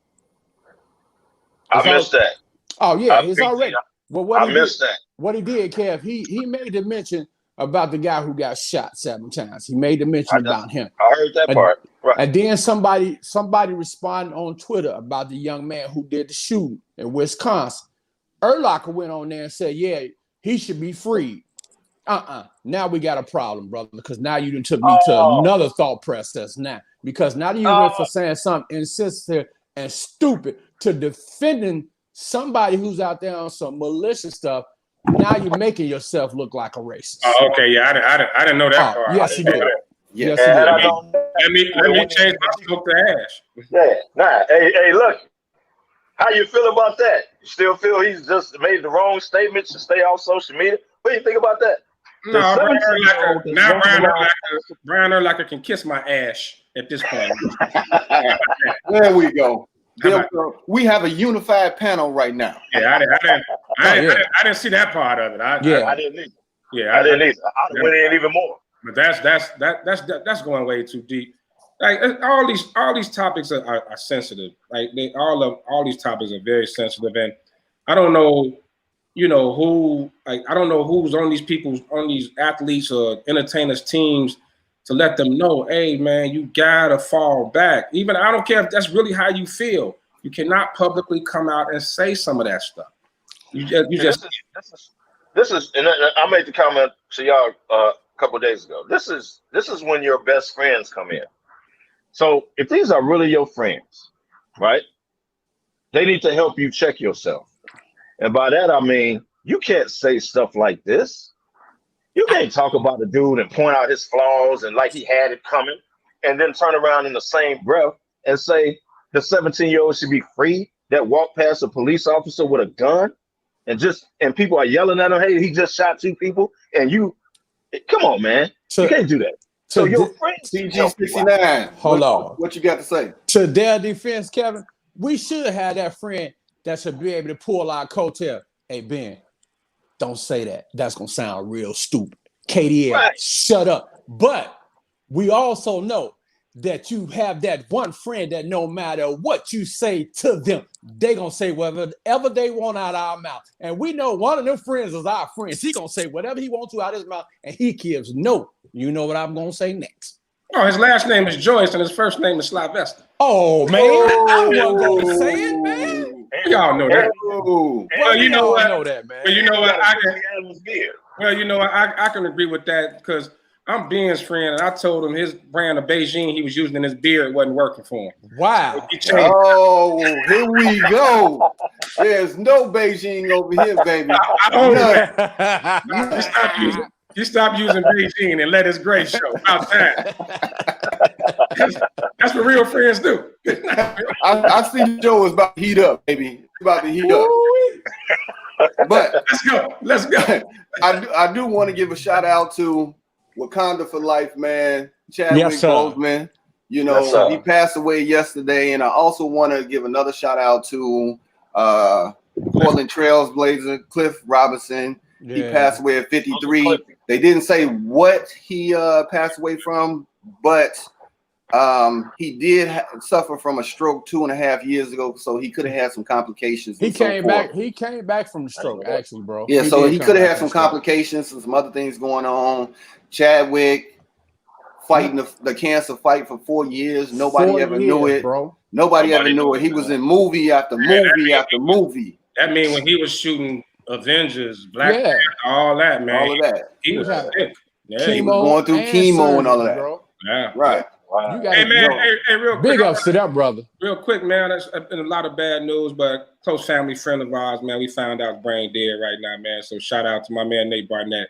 I missed that. Oh, yeah, it's already. Well, what I missed that. What he did, Kev, he made the mention about the guy who got shot 7 times. He made the mention about him. I heard that part. Right. And then somebody responded on Twitter about the young man who did the shooting in Wisconsin. Urlacher went on there and said, yeah, he should be freed. Now we got a problem, brother, because now you done took me to another thought process now. Because now you went for saying something insensitive and stupid to defending somebody who's out there on some malicious stuff. Now you're making yourself look like a racist. Oh, okay, yeah, I didn't know that part. Yes, you did. Yes, you did. Let me change my smoke to ash. Yeah, nah. Hey, look. How you feel about that? You still feel he's just made the wrong statements to stay off social media? What do you think about that? No, Brian Urlacher can kiss my ash at this point. There we go. We have a unified panel right now. Yeah, I didn't see that part of it. I didn't either. Yeah, I didn't either. I went in even more. But that's going way too deep. Like all these topics are sensitive. Like all these topics are very sensitive, and I don't know, who. Like I don't know who's on these athletes or entertainers teams to let them know, hey man, you gotta fall back. Even I don't care if that's really how you feel. You cannot publicly come out and say some of that stuff. This is, and I made the comment to y'all a couple of days ago. This is when your best friends come in. So if these are really your friends, right? They need to help you check yourself. And by that I mean you can't say stuff like this. You can't talk about a dude and point out his flaws and like he had it coming, and then turn around in the same breath and say the 17-year-old should be free that walked past a police officer with a gun, and people are yelling at him, hey, he just shot 2 people, and come on, man. You can't do that. So your friend CG69. Hold on. What you got to say? To their defense, Kevin, we should have that friend that should be able to pull our coattail. Hey, Ben, don't say that. That's going to sound real stupid. KDL, right. Shut up. But we also know that you have that one friend that no matter what you say to them, they going to say whatever they want out of our mouth. And we know one of them friends is our friend. He going to say whatever he wants to out of his mouth, and he gives no. You know what I'm going to say next. Oh, his last name is Joyce, and his first name is Sylvester. Oh, man. I wasn't going to say it, man. Y'all know that. Well, you know what? Know that, man. Well, you know what? I can agree with that because I'm Ben's friend, and I told him his brand of Beijing he was using in his beard wasn't working for him. Wow. Oh, here we go. There's no Beijing over here, baby. You stop using Beijing and let his gray show. About that. That's what real friends do. I see Joe is about to heat up, baby. About to heat up. But let's go. I do want to give a shout out to Wakanda for life, man. Chadwick Boseman. You know, he passed away yesterday, and I also want to give another shout out to Portland Trails Blazer Cliff Robinson. Yeah. He passed away at 53. They didn't say what he passed away from, but he did suffer from a stroke 2.5 years ago, so he could have had some complications. He came back. He came back from the stroke, actually, bro. Yeah, so he could have had some complications and some other things going on. Chadwick fighting the cancer fight for 4 years. Nobody ever knew it, bro. Nobody ever knew it. He was in movie after movie after movie. That mean when he was shooting Avengers, Black Panther, all that, man. All of that. He was sick. Yeah, he was going through chemo and all of that. Bro. Yeah. Right. Wow. Hey man, hey, real quick. Big ups to that brother. Real quick, man. That's been a lot of bad news, but close family friend of ours, man. We found out brain dead right now, man. So shout out to my man Nate Barnett.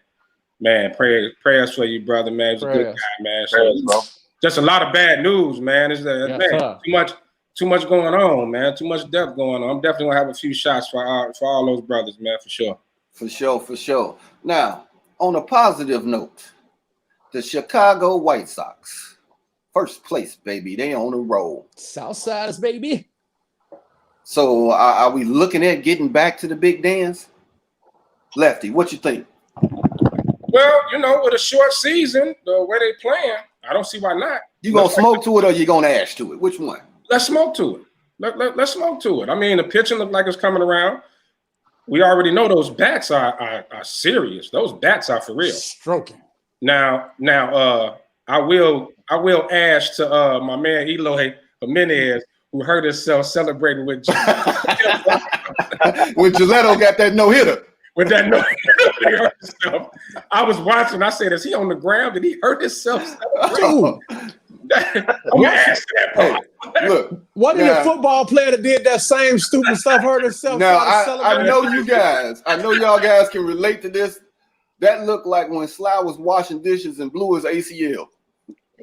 Man, prayers for you, brother, man. He's a good guy, man. So just a lot of bad news, man. It's too much going on, man. Too much death going on. I'm definitely gonna have a few shots for all those brothers, man, for sure. For sure. Now, on a positive note, the Chicago White Sox, first place, baby. They on a roll. Southsiders, baby. So are we looking at getting back to the big dance? Lefty, what you think? Well, you know, with a short season, the way they playing, I don't see why not. You gonna smoke to it or you gonna ash to it? Which one? Let's smoke to it. Let's smoke to it. I mean, the pitching looked like it's coming around. We already know those bats are serious. Those bats are for real. Stroking. Now, I will ash to my man Eloy Jimenez, who hurt himself celebrating with when Giletto got that no-hitter. With that no-hitter, he hurt himself. I was watching. I said, "Is he on the ground? Did he hurt himself?" I'm gonna ask that part. Hey, look, what did a football player that did that same stupid stuff hurt himself? Now I know you guys. I know y'all guys can relate to this. That looked like when Sly was washing dishes and blew his ACL.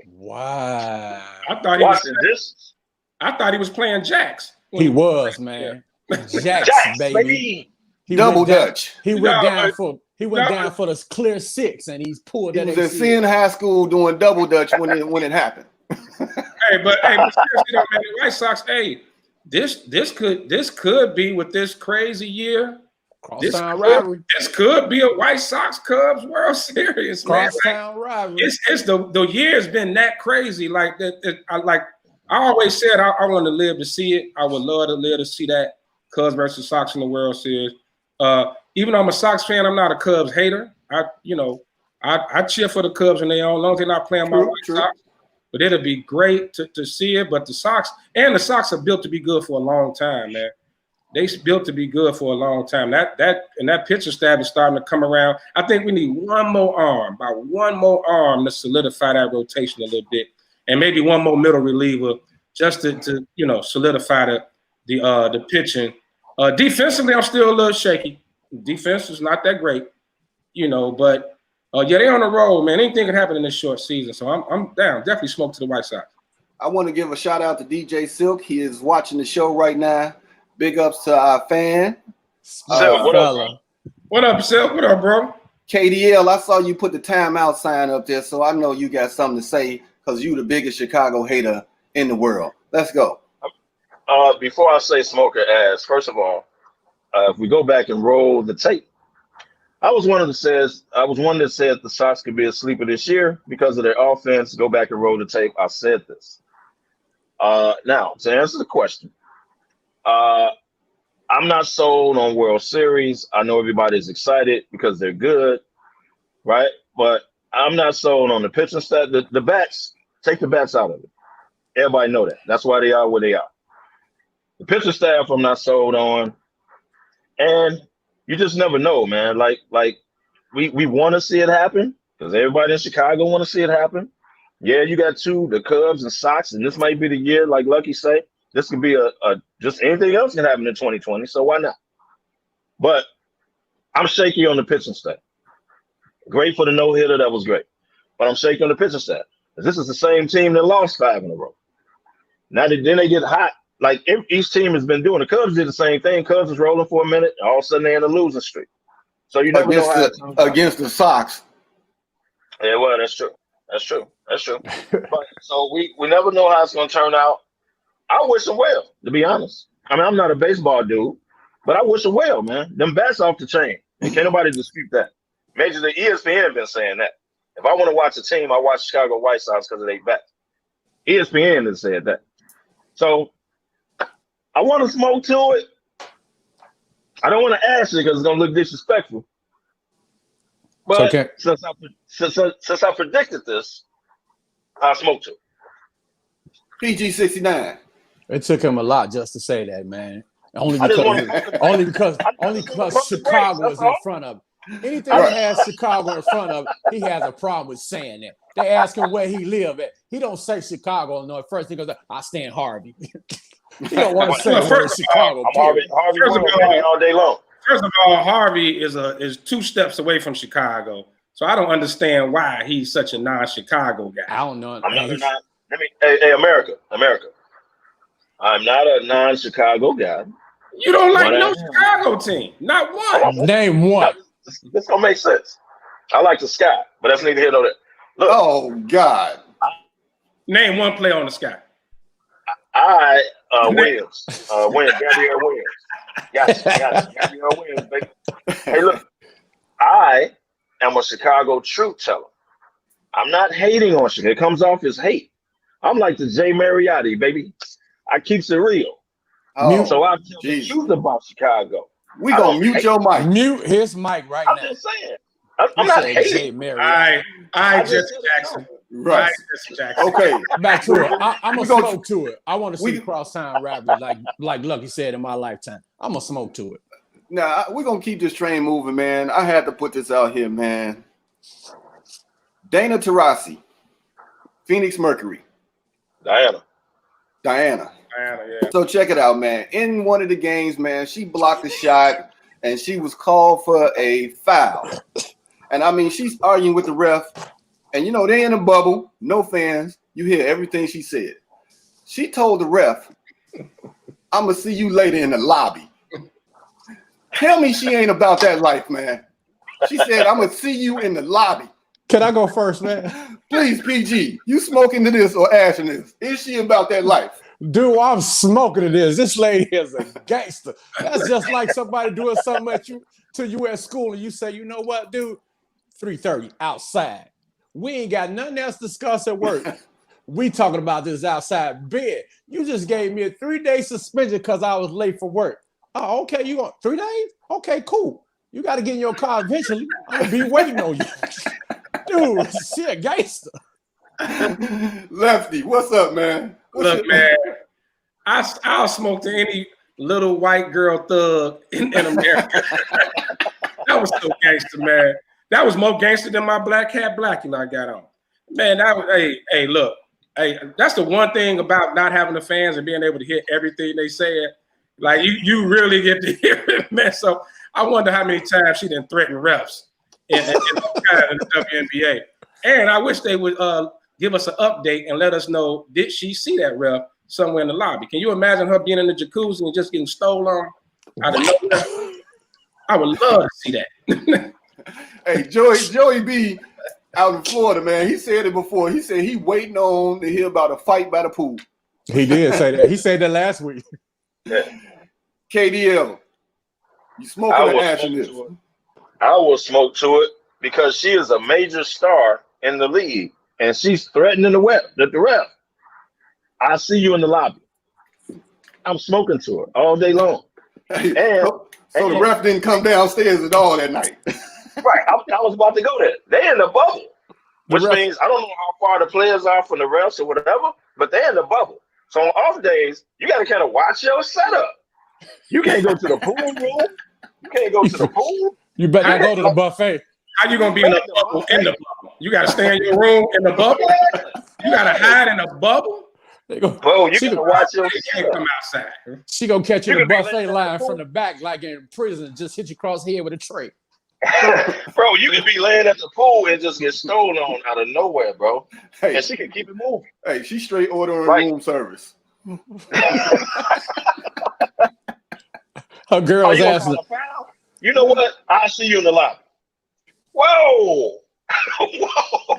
Wow! I thought he was playing jacks. He was, man. Jacks, baby. Double Dutch. He went down for the clear six, and he's pulled that. He was at Sin High School doing double Dutch when it happened. But seriously though, man, the White Sox. Hey, this could be with this crazy year. This could be a White Sox Cubs World Series. Crosstown rivalry. It's the year's been that crazy. Like that. I always said I want to live to see it. I would love to live to see that Cubs versus Sox in the World Series. Even though I'm a Sox fan, I'm not a Cubs hater. I cheer for the Cubs when they own, as long as they're not playing my White Sox. But it'll be great to see it. But the Sox are built to be good for a long time, man. They built to be good for a long time. That pitcher staff is starting to come around. I think we need one more arm to solidify that rotation a little bit, and maybe one more middle reliever just to solidify the pitching. Defensively, I'm still a little shaky. Defense is not that great, but Yeah, they on the road, man. Anything can happen in this short season, so I'm down. Definitely smoke to the White Sox. I want to give a shout out to DJ Silk. He is watching the show right now. Big ups to our fan. Silk, what up, bro? What up, Silk? What up, bro? KDL, I saw you put the timeout sign up there, so I know you got something to say because you the biggest Chicago hater in the world. Let's go. Before I say smoker ass, first of all, if we go back and roll the tape, I was one that said the Sox could be a sleeper this year because of their offense. Go back and roll the tape. I said this. Now, to answer the question, I'm not sold on World Series. I know everybody's excited because they're good, right? But I'm not sold on the pitching staff. The bats, take the bats out of it. Everybody know that. That's why they are where they are. The pitching staff, I'm not sold on. And you just never know, man. Like we want to see it happen because everybody in Chicago want to see it happen. Yeah, you got the Cubs and Sox, and this might be the year, like Lucky say. This could be a just anything else can happen in 2020, so why not? But I'm shaky on the pitching staff. Great for the no-hitter, that was great. But I'm shaky on the pitching staff. This is the same team that lost 5 in a row. Then they get hot. Like each team has been doing. The Cubs did the same thing. Cubs was rolling for a minute. All of a sudden they're in a losing streak. So you never know against the Sox. Yeah, well, that's true. But so we never know how it's going to turn out. I wish them well, to be honest. I mean, I'm not a baseball dude, but I wish them well, man. Them bats off the chain. And can't nobody dispute that. Major League ESPN been saying that. If I want to watch a team, I watch Chicago White Sox because of their bats. ESPN has said that. So I want to smoke to it. I don't want to ask it because it's going to look disrespectful. But okay. since I predicted this, I smoke to it. PG-69. It took him a lot just to say that, man. Only because Chicago is in front of him. Anything that has Chicago in front of him, he has a problem with saying that. They ask him where he live at. He don't say Chicago. No, at first he goes, I stay in Harvey. He don't want to say Chicago. Harvey all day long. First of all, Harvey is 2 steps away from Chicago. So I don't understand why he's such a non-Chicago guy. I don't know. Hey, America. I'm not a non-Chicago guy. You don't like no Chicago team. Not one. Name one. This don't make sense. I like the Sky, but that's neither here nor there. Look. Oh, God. Name one player on the Sky. Williams. Gabrielle Williams. Yes, Gabrielle Williams, baby. Hey, look. I am a Chicago truth teller. I'm not hating on Chicago. It comes off as hate. I'm like the Jay Mariotti, baby. I keeps it real. So I tell the truth about Chicago. We gonna mute your mic. Mute his mic right now. I'm just saying. I'm not hating. All right, Jesse Jackson. Right. Jesse Jackson. Okay. Back to it. I'm gonna smoke to it. I want to see cross-town rappers like Lucky said in my lifetime. I'm gonna smoke to it. Now we're gonna keep this train moving, man. I had to put this out here, man. Dana Taurasi, Phoenix Mercury. Diana, yeah. So check it out, man. In one of the games, man, she blocked a shot and she was called for a foul. And I mean, she's arguing with the ref. And you know, they in a bubble, no fans. You hear everything she said. She told the ref, I'm gonna see you later in the lobby. Tell me she ain't about that life, man. She said, I'm gonna see you in the lobby. Can I go first, man? Please, PG, you smoking to this or ashing this? Is she about that life? Dude, I'm smoking to this. This lady is a gangster. That's just like somebody doing something to you at school and you say, you know what, dude? 3:30 outside. We ain't got nothing else to discuss at work. We talking about this outside bed. You just gave me a 3-day suspension because I was late for work. Oh, okay. You want 3 days? Okay, cool. You got to get in your car eventually. I'm going to be waiting on you. Dude, she a gangster. Lefty, what's up, man? Look, man, I'll smoke to any little white girl thug in America. That was so gangster, man. That was more gangster than my black hat blackie I got on. Man, that was, hey, look. Hey, that's the one thing about not having the fans and being able to hear everything they said. Like, you really get to hear it, man. So I wonder how many times she didn't threaten refs. in the WNBA. And I wish they would give us an update and let us know, did she see that ref somewhere in the lobby? Can you imagine her being in the jacuzzi and just getting stolen out of nowhere? I would love to see that. Hey, Joey B out in Florida, man, he said it before. He said he waiting on to hear about a fight by the pool. He did say that. He said that last week. KDL, you smoking the ash in this? I will smoke to it because she is a major star in the league, and she's threatening the ref. I see you in the lobby. I'm smoking to her all day long. Hey, so the ref didn't come downstairs at all that night. Right, I was about to go there. They in the bubble, which means I don't know how far the players are from the refs or whatever, but they're in the bubble. So on off days, you got to kind of watch your setup. You can't go to the pool room. You can't go to the pool. You better not go to the buffet. How you gonna be in the bubble? In the bubble, you got to stay in your room in the bubble. You got to hide in a bubble. Bro, you gotta watch your can't come outside. She gonna catch you in the buffet line from the back, like in prison, just hit you across the head with a tray. Bro, you could be laying at the pool and just get stolen on out of nowhere, bro. Hey, and she can keep it moving. Hey, she straight ordering room service. Her girl's asking. You know what? I'll see you in the lobby. Whoa. Whoa.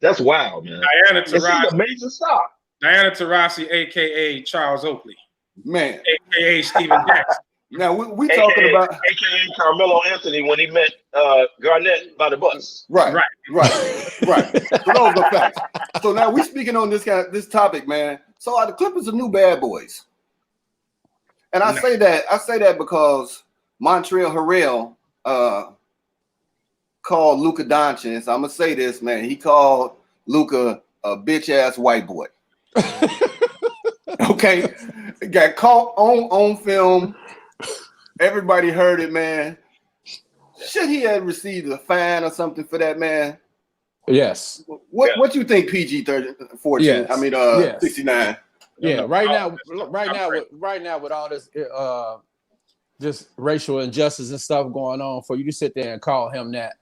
That's wild, man. Diana Taurasi, a major star. Diana Taurasi, aka Charles Oakley, man, aka Steven Jackson. Now we talking about aka Carmelo Anthony when he met Garnett by the bus. Right. So those are facts. So now we speaking on this topic, man. So are the Clippers the new bad boys? And I say that because Montreal Harrell called Luka Doncic. I'm gonna say this, man. He called Luka a bitch ass white boy. Okay, got caught on film. Everybody heard it, man. Should he have received a fine or something for that, man? Yes. What you think, PG-13? Yes. I mean, 69. Yeah. Right now, with all this just racial injustice and stuff going on, for you to sit there and call him that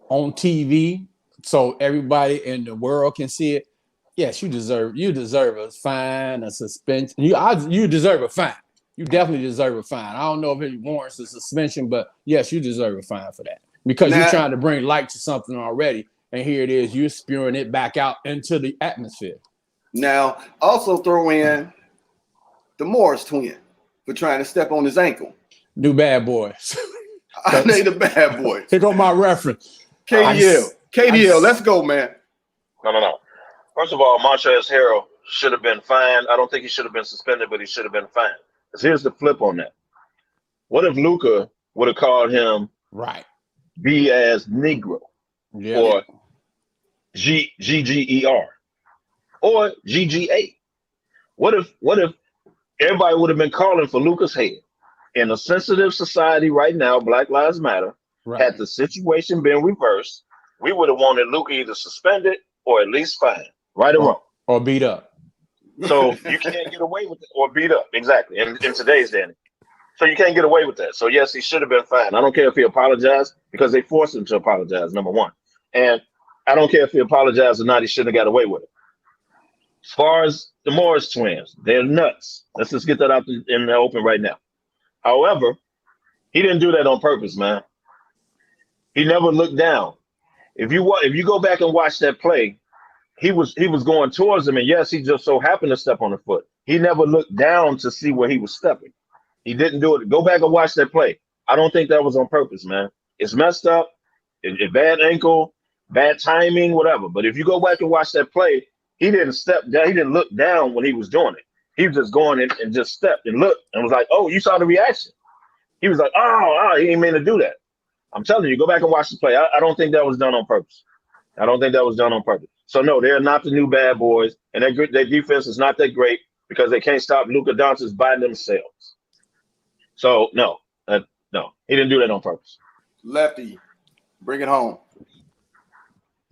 on TV, so everybody in the world can see it. Yes, you deserve a fine, a suspension. You deserve a fine. You definitely deserve a fine. I don't know if it warrants a suspension, but yes, you deserve a fine for that because you're trying to bring light to something already, and here it is, you're spewing it back out into the atmosphere. Now, also throw in the Morris twin for trying to step on his ankle. New bad boys. They the bad boys. Here go my reference. KDL, let's go, man. No. First of all, Montrezl Harrell should have been fined. I don't think he should have been suspended, but he should have been fined. Because here's the flip on that. What if Luka would have called him B as Negro or GGER or GGA? What if everybody would have been calling for Luka's head? In a sensitive society right now, Black Lives Matter, had the situation been reversed, we would have wanted Luka either suspended or at least fined, right or wrong. Or beat up. So you can't get away with it, or beat up, exactly, in today's day. So you can't get away with that. So yes, he should have been fined. I don't care if he apologized because they forced him to apologize, number one. And I don't care if he apologized or not, he shouldn't have got away with it. As far as the Morris twins, they're nuts. Let's just get that out in the open right now. However, he didn't do that on purpose, man. He never looked down. If you go back and watch that play, he was going towards him, and yes, he just so happened to step on the foot. He never looked down to see where he was stepping. He didn't do it. Go back and watch that play. I don't think that was on purpose, man. It's messed up. It bad ankle, bad timing, whatever. But if you go back and watch that play, he didn't step down. He didn't look down when he was doing it. He was just going in and just stepped and looked and was like, oh, you saw the reaction. He was like, oh, he didn't mean to do that. I'm telling you, go back and watch the play. I don't think that was done on purpose. I don't think that was done on purpose. So, no, they're not the new bad boys, and their defense is not that great because they can't stop Luka Doncic by themselves. So, no, he didn't do that on purpose. Lefty, bring it home.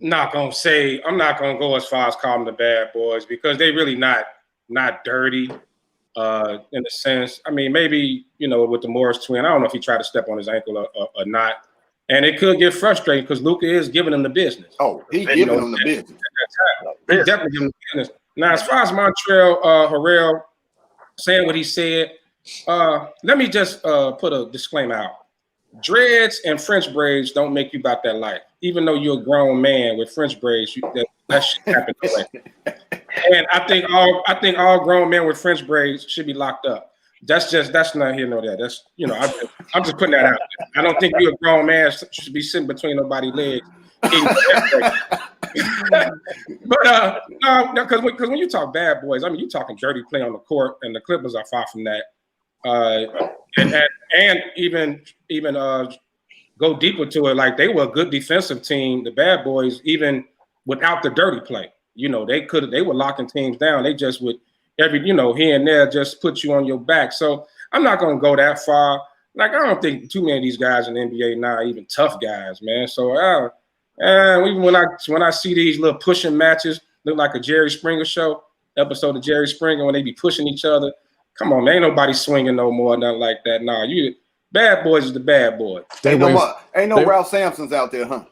I'm not going to go as far as calling them the bad boys because they really not dirty in a sense. I mean, maybe, with the Morris twin, I don't know if he tried to step on his ankle or not. And it could get frustrating because Luka is giving them the business. Oh, he's giving them the business. He's definitely giving them the business. Now, as far as Montreal Harrell saying what he said, let me just put a disclaimer out. Dreads and French braids don't make you about that life. Even though you're a grown man with French braids, that shit happens away. And I think all grown men with French braids should be locked up. That's not here nor there. That's I'm just putting that out there. I don't think you're a grown man should be sitting between nobody's legs. But no, because when you talk bad boys, I mean you talking dirty play on the court, and the Clippers are far from that. And even go deeper to it, like they were a good defensive team, the bad boys, even without the dirty play. They were locking teams down. They just would here and there just put you on your back. So I'm not gonna go that far. Like I don't think too many of these guys in the NBA now are even tough guys, man. So even when I see these little pushing matches, look like a Jerry Springer show episode of Jerry Springer when they be pushing each other. Come on, man, ain't nobody swinging no more, nothing like that. Nah, bad boys is the bad boy. Ain't no Ralph Sampsons out there, huh?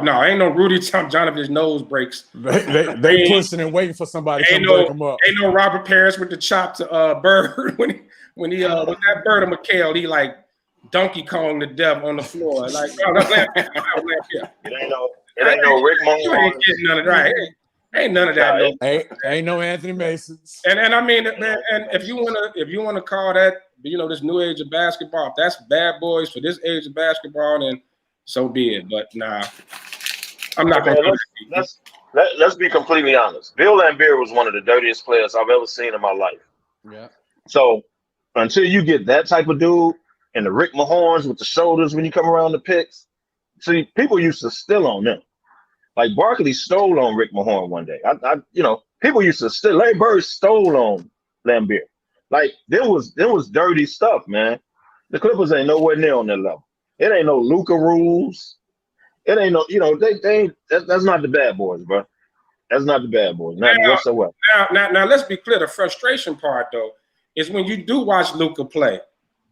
No, ain't no Rudy Jonathan's nose breaks. They pushing and waiting for somebody to break them up. Ain't no Robert Parrish with the chop to Bird when he with that Bird of McHale, he like Donkey Kong the devil on the floor. Like, no, that's It ain't no Rick Mahorn. You ain't getting none of that. Ain't none of that. Ain't no Anthony Masons. And I mean, man, and if you wanna call that, this new age of basketball, if that's bad boys for this age of basketball, then so be it. But nah, I'm not gonna. Let's be completely honest. Bill Laimbeer was one of the dirtiest players I've ever seen in my life. Yeah. So until you get that type of dude and the Rick Mahorns with the shoulders when you come around the picks, see, people used to steal on them. Like Barkley stole on Rick Mahorn one day. People used to steal. Larry Bird stole on Laimbeer. Like there was dirty stuff, man. The Clippers ain't nowhere near on that level. It ain't no Luka rules. It ain't no, they ain't. That's not the bad boys, bro. That's not the bad boys. Not whatsoever. Now, let's be clear. The frustration part though is when you do watch Luka play,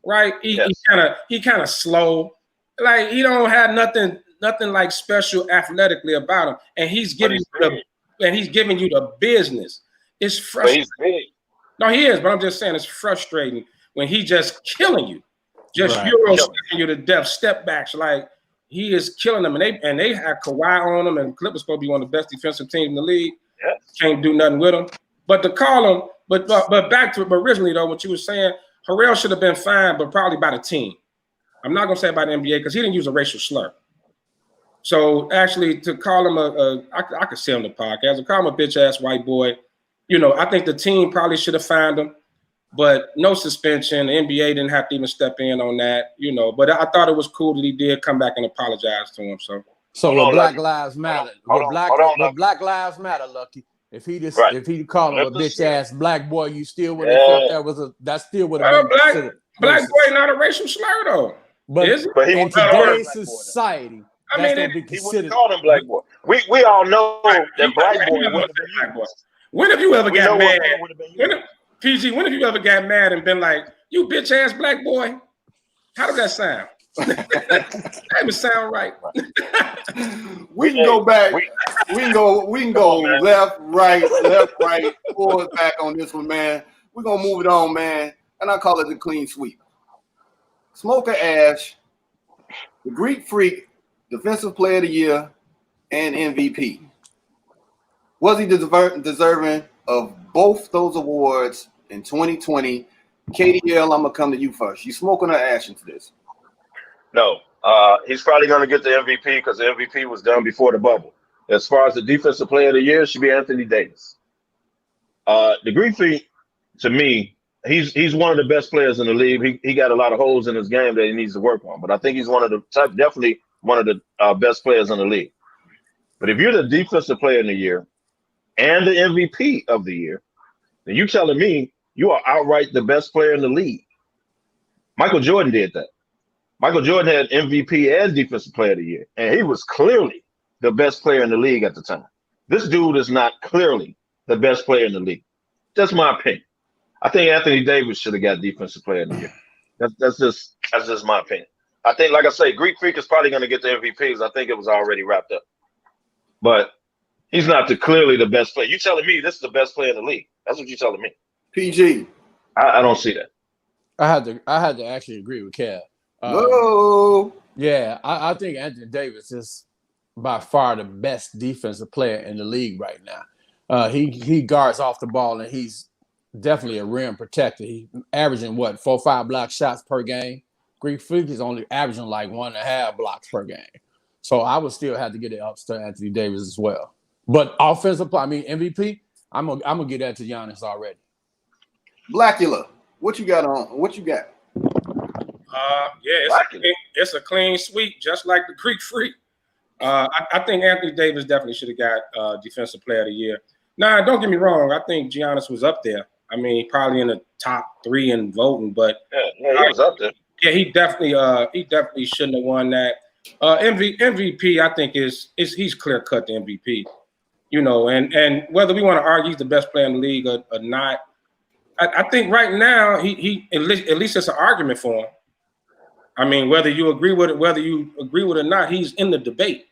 right? He kind of slow. Like he don't have nothing like special athletically about him, and he's giving you the business. It's frustrating. No, he is, but I'm just saying it's frustrating when he just killing you, just Euro stepping you to death, step backs. Like he is killing them, and they have Kawhi on them, and Clippers supposed to be one of the best defensive teams in the league. Yeah. Can't do nothing with them. But to call him, but back to it. But originally though, what you were saying, Harrell should have been fined, but probably by the team. I'm not gonna say about the NBA because he didn't use a racial slur. So actually, to call him I could say on the podcast, to call him a bitch ass white boy. I think the team probably should have fined him, but no suspension. The NBA didn't have to even step in on that, But I thought it was cool that he did come back and apologize to him. So Black Lives Matter, Black Lives Matter, Lucky. If he called him a bitch ass black boy, you still would have thought that still would have been considered. Black boy, not a racial slur though. But in today's society, he wouldn't call him black boy. We all know that black boy would have been black boy. When have you ever got mad? When have you ever got mad and been like, "You bitch ass black boy"? How does that sound? That would sound right. We can go back. We can go left, right, forward, back on this one, man. We're gonna move it on, man. And I call it the clean sweep. Smoker Ash, the Greek Freak, Defensive Player of the Year, and MVP. Was he deserving of both those awards in 2020? KDL, I'm gonna come to you first. You smoking or ash into this? No, he's probably gonna get the MVP because the MVP was done before the bubble. As far as the Defensive Player of the Year, it should be Anthony Davis. The Greek Freak, to me, he's one of the best players in the league. He got a lot of holes in his game that he needs to work on, but I think he's definitely one of the best players in the league. But if you're the Defensive Player of the Year and the MVP of the year, then you telling me you are outright the best player in the league. Michael Jordan did that. Michael Jordan had MVP and Defensive Player of the Year, and he was clearly the best player in the league at the time. This dude is not clearly the best player in the league. That's my opinion. I think Anthony Davis should have got Defensive Player of the Year. That's just my opinion. I think, like I say, Greek Freak is probably going to get the MVPs. I think it was already wrapped up. But he's not clearly the best player. You telling me this is the best player in the league? That's what you're telling me. PG. I don't see that. I had to actually agree with Kev. Whoa. Yeah, I think Anthony Davis is by far the best defensive player in the league right now. He guards off the ball, and he's definitely a rim protector. He's averaging 4 or 5 block shots per game. Greek Freak is only averaging like 1.5 blocks per game. So I would still have to get it up to Anthony Davis as well. But offensive play, MVP, I'm gonna get that to Giannis already. Blackula, what you got on? What you got? It's a clean sweep, just like the Greek Freak. I think Anthony Davis definitely should have got Defensive Player of the Year. Now, don't get me wrong. I think Giannis was up there. I mean, probably in the top 3 in voting, but he was up there. Yeah, he definitely shouldn't have won that. MVP, I think he's clear cut the MVP. You know, and whether we want to argue he's the best player in the league or not, I think right now he at least it's an argument for him. I mean, whether you agree with it or not, he's in the debate.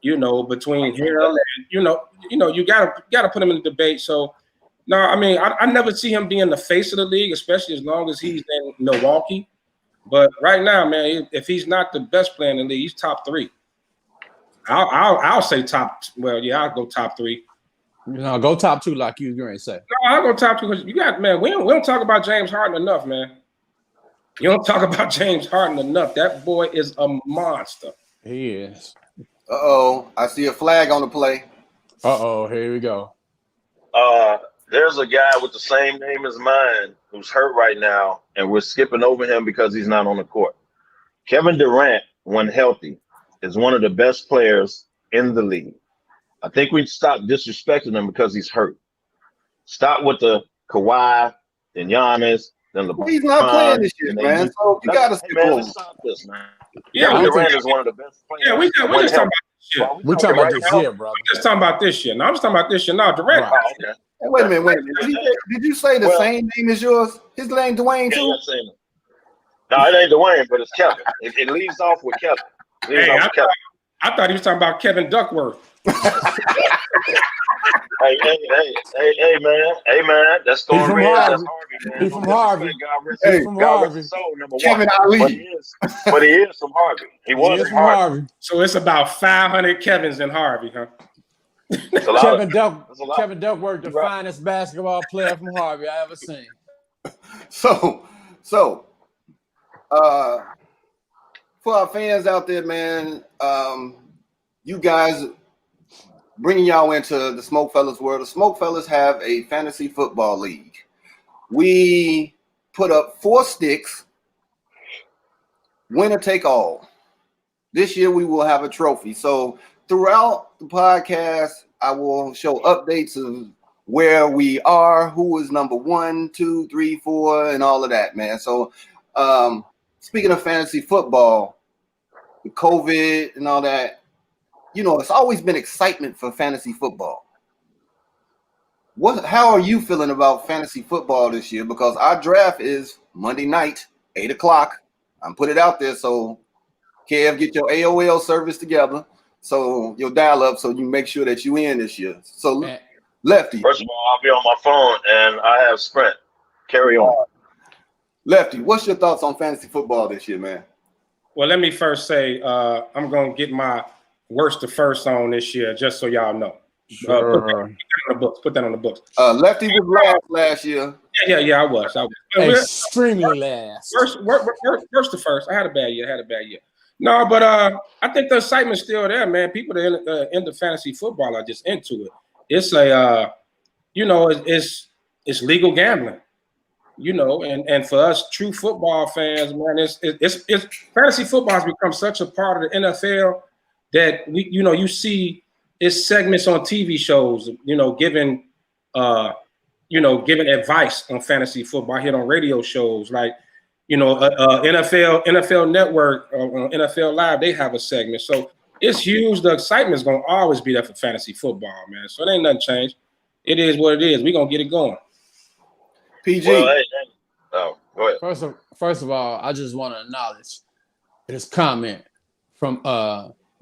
You know, between him and you gotta put him in the debate. So no, I mean, I never see him being the face of the league, especially as long as he's in Milwaukee. But right now, man, if he's not the best player in the league, he's top 3. I'll say top. Well, yeah, I'll go top 3. No, go top 2 like you were going to say. No, I'll go top 2 because you got, man. We don't talk about James Harden enough, man. You don't talk about James Harden enough. That boy is a monster. He is. I see a flag on the play. Here we go. There's a guy with the same name as mine who's hurt right now, and we're skipping over him because he's not on the court. Kevin Durant, when healthy, is one of the best players in the league. I think we stop disrespecting him because he's hurt. Stop with the Kawhi, then Giannis, then LeBron. He's not playing this year, man. So you got to skip over. Stop this, man. Yeah, Kevin Durant is one of the best players. Yeah, we're just talking about this year. We're talking about this year, bro. We're just talking about this year. No, I'm just talking about this year. No, Durant. Right. Okay. Hey, wait a minute. Did you say the same name as yours? His name Dwayne too? No, it ain't Dwayne, but it's Kevin. It leaves off with Kevin. I thought he was talking about Kevin Duckworth. Hey, man. That's going red. That's Harvey, man. He's from Harvey. He's from Harvey. Kevin Ali. But he is from Harvey. He was from Harvey. So it's about 500 Kevins in Harvey, huh? Kevin Duckworth, the finest basketball player from Harvey I ever seen. So, for our fans out there, man, you guys bringing y'all into the SmokeFellas world. The SmokeFellas have a fantasy football league. We put up 4 sticks, winner take all. This year we will have a trophy. So throughout the podcast, I will show updates of where we are, who is number 1, 2, 3, 4, and all of that, man. So speaking of fantasy football, the COVID and all that, you know, it's always been excitement for fantasy football. How are you feeling about fantasy football this year? Because our draft is Monday night, 8 o'clock. I'm put it out there. So Kev, get your AOL service together. So your dial up so you make sure that you in this year. So Lefty. First of all, I'll be on my phone and I have Sprint. Carry on. Lefty, what's your thoughts on fantasy football this year, man? Well, let me first say I'm going to get my worst to first on this year, just so y'all know. Sure. Put that on the books. Lefty was last year. Yeah, I was. Extremely last. Worst to first. I had a bad year. No, but I think the excitement's still there, man. People that are into fantasy football are just into it. It's it's legal gambling. You know, and for us true football fans, man, it's fantasy football has become such a part of the NFL that you see it's segments on TV shows, giving advice on fantasy football. I hear it on radio shows like, NFL Network or NFL Live, they have a segment. So it's huge. The excitement is going to always be there for fantasy football, man. So it ain't nothing changed. It is what it is. We're going to get it going. PG. Well, go ahead. First of all, I just want to acknowledge this comment from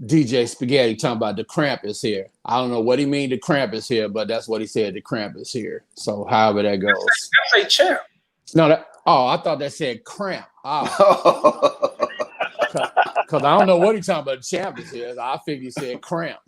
DJ Spaghetti talking about the cramp is here. I don't know what he mean the cramp is here, but that's what he said, the cramp is here. So however that goes. That's a champ. No, I thought that said cramp. Oh. Because I don't know what he's talking about, the champ is here. So I figured he said cramp.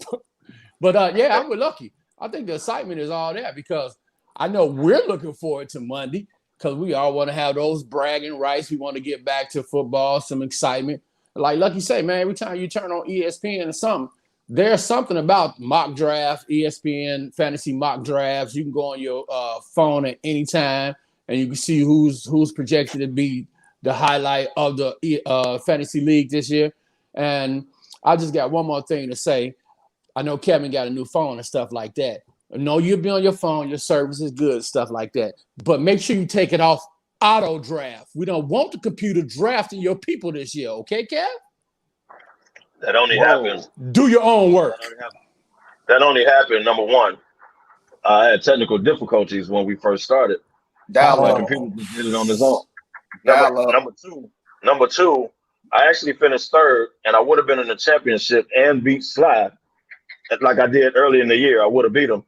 But yeah, I'm with Lucky. I think the excitement is all there because I know we're looking forward to Monday because we all want to have those bragging rights. We want to get back to football, some excitement. Like Lucky say, man, every time you turn on ESPN or something, there's something about mock draft, ESPN fantasy mock drafts. You can go on your phone at any time and you can see who's projected to be the highlight of the fantasy league this year. And I just got one more thing to say. I know Kevin got a new phone and stuff like that. I know you'll be on your phone, your service is good, stuff like that. But make sure you take it off auto draft. We don't want the computer drafting your people this year, okay, Kev? That only happens. Do your own work. That only happened, number one. I had technical difficulties when we first started. My computer just did it on its own. Number two, I actually finished third, and I would have been in the championship and beat Sly like I did early in the year. I would have beat him.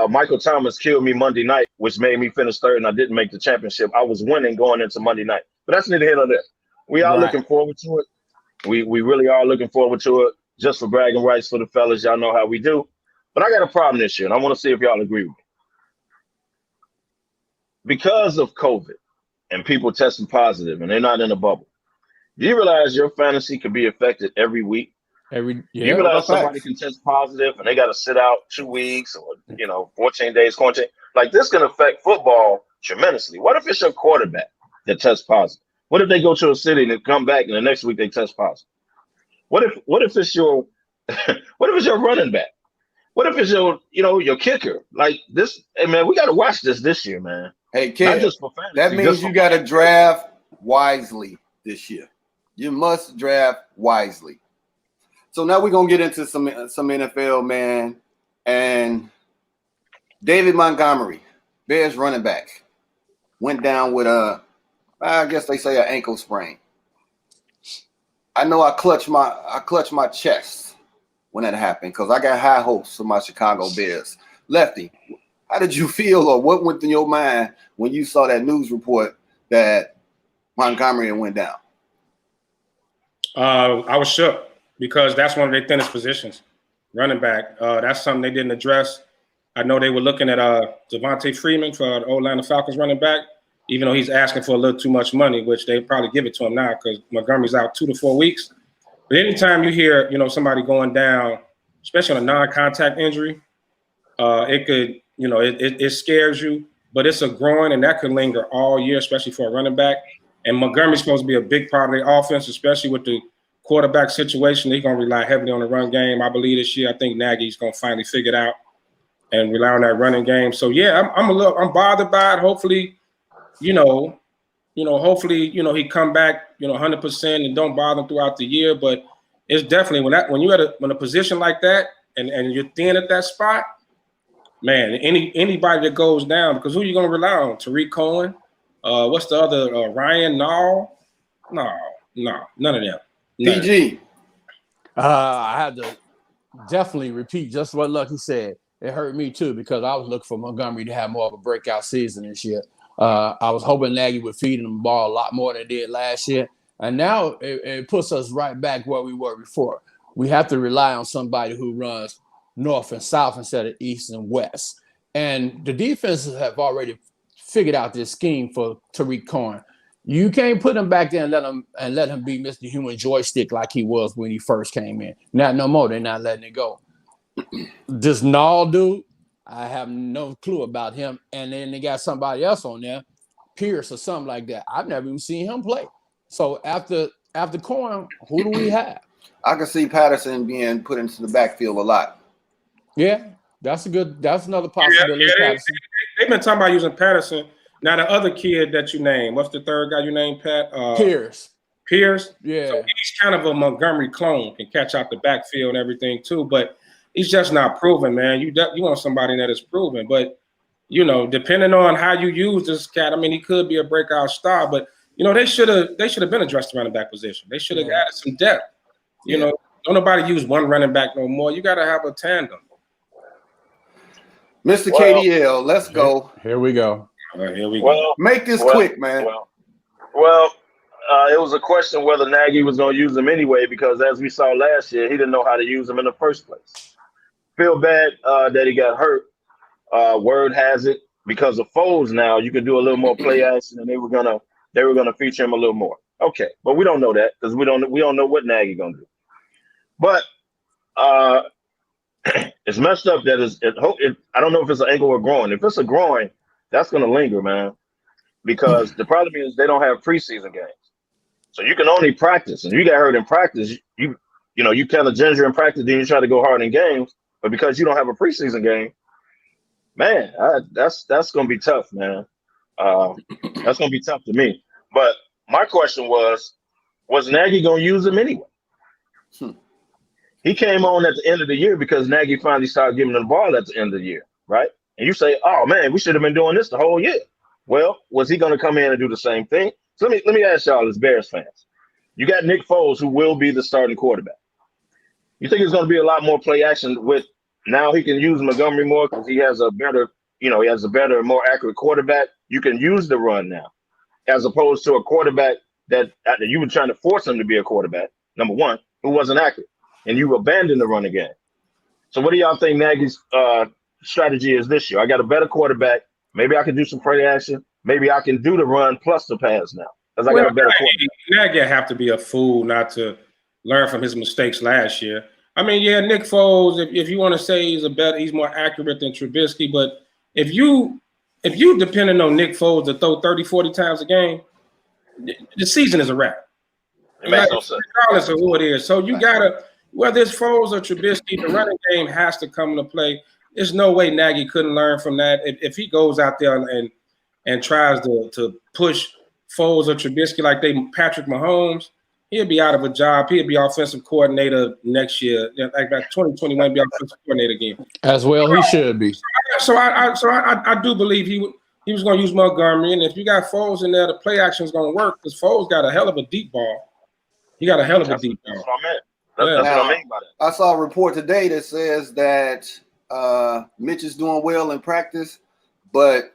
Michael Thomas killed me Monday night, which made me finish third, and I didn't make the championship. I was winning going into Monday night. But that's neither here nor there. We are looking forward to it. We really are looking forward to it, just for bragging rights for the fellas. Y'all know how we do. But I got a problem this year, and I want to see if y'all agree with me. Because of COVID and people testing positive and they're not in a bubble, do you realize your fantasy could be affected every week? You realize somebody can test positive and they got to sit out 2 weeks or 14 days quarantine. Like, this can affect football tremendously. What if it's your quarterback that tests positive? What if they go to a city and they come back and the next week they test positive? What if it's your what if it's your running back? What if it's your kicker? Like this, hey man, we got to watch this year, man. Hey kid, not just for fantasy, that means you got to draft wisely this year. You must draft wisely. So now we're gonna get into some NFL, man. And David Montgomery, Bears running back, went down with I guess they say an ankle sprain. I know I clutched my chest when that happened because I got high hopes for my Chicago Bears. Lefty, how did you feel, or what went through your mind when you saw that news report that Montgomery went down? I was shook because that's one of their thinnest positions, running back. That's something they didn't address. I know they were looking at Devontae Freeman for the Atlanta Falcons running back, even though he's asking for a little too much money, which they probably give it to him now because Montgomery's out 2 to 4 weeks. But anytime you hear, somebody going down, especially on a non-contact injury, it could, it scares you. But it's a groin, and that could linger all year, especially for a running back. And Montgomery's supposed to be a big part of their offense, especially with the quarterback situation. They're going to rely heavily on the run game. I believe this year, I think Nagy's going to finally figure it out and rely on that running game. So yeah, I'm bothered by it. Hopefully, hopefully, he come back, 100% and don't bother him throughout the year. But it's definitely when you're in a position like that and you're thin at that spot, man, anybody that goes down, because who are you going to rely on? Tariq Cohen? What's the other? Ryan Nall? No, none of them. PG. I had to definitely repeat just what Lucky said. It hurt me too because I was looking for Montgomery to have more of a breakout season this year. I was hoping Nagy would feed him the ball a lot more than it did last year. And now it puts us right back where we were before. We have to rely on somebody who runs north and south instead of east and west. And the defenses have already figured out this scheme for Tariq Cohen. You can't put him back there and let him be Mr. Human Joystick like he was when he first came in. Not no more. They're not letting it go. This Nall dude, I have no clue about him. And then they got somebody else on there, Pierce or something like that. I've never even seen him play. So after Cohen, who do we have? I can see Patterson being put into the backfield a lot. Yeah, that's another possibility. Yeah, they've been talking about using Patterson. Now the other kid that you named, what's the third guy you named, Pat? Pierce. Yeah. So he's kind of a Montgomery clone, can catch out the backfield and everything too, but he's just not proven, man. You want somebody that is proven, but depending on how you use this cat, I mean, he could be a breakout star, but You know, they should have been addressed the running back position. They should have added some depth. You know, don't nobody use one running back no more. You got to have a tandem. Mr. KDL, let's go. Here we go. All right, here we go. Make this quick, man. It was a question whether Nagy was going to use him anyway, because as we saw last year, he didn't know how to use him in the first place. Feel bad that he got hurt. Word has it, because of Foles now, you can do a little more play action, and they were gonna feature him a little more. Okay, but we don't know that because we don't know what Nagy gonna do. But it's messed up that I don't know if it's an ankle or groin. If it's a groin, that's gonna linger, man. Because the problem is they don't have preseason games, so you can only practice. And you get hurt in practice, you kind of ginger in practice, then you try to go hard in games. But because you don't have a preseason game, man, that's gonna be tough, man. That's gonna be tough to me. But my question was Nagy gonna use him anyway? He came on at the end of the year because Nagy finally started giving him the ball at the end of the year, right? And you say, oh man, we should have been doing this the whole year. Well, was he gonna come in and do the same thing? So let me ask y'all as Bears fans. You got Nick Foles, who will be the starting quarterback. You think it's gonna be a lot more play action with now he can use Montgomery more because he has a better, more accurate quarterback. You can use the run now, as opposed to a quarterback that you were trying to force him to be a quarterback, number one, who wasn't accurate, and you abandoned the run again. So what do y'all think Nagy's strategy is this year? I got a better quarterback. Maybe I can do some play action. Maybe I can do the run plus the pass now because I got a better quarterback. Nagy have to be a fool not to learn from his mistakes last year. I mean, yeah, Nick Foles, if you want to say he's more accurate than Trubisky, but if you depending on Nick Foles to throw 30, 40 times a game, the season is a wrap. It makes no sense. Regardless of who it is. So you gotta, whether it's Foles or Trubisky, the running game has to come into play. There's no way Nagy couldn't learn from that. If he goes out there and tries to push Foles or Trubisky like they Patrick Mahomes, he'll be out of a job. He'll be offensive coordinator next year. Like 2021, be offensive coordinator again. As well, he should be. So I do believe he was going to use Montgomery, and if you got Foles in there, the play action is going to work because Foles got a hell of a deep ball. He got a hell of a deep ball. That's what I meant. That's what I mean by that. I saw a report today that says that Mitch is doing well in practice, but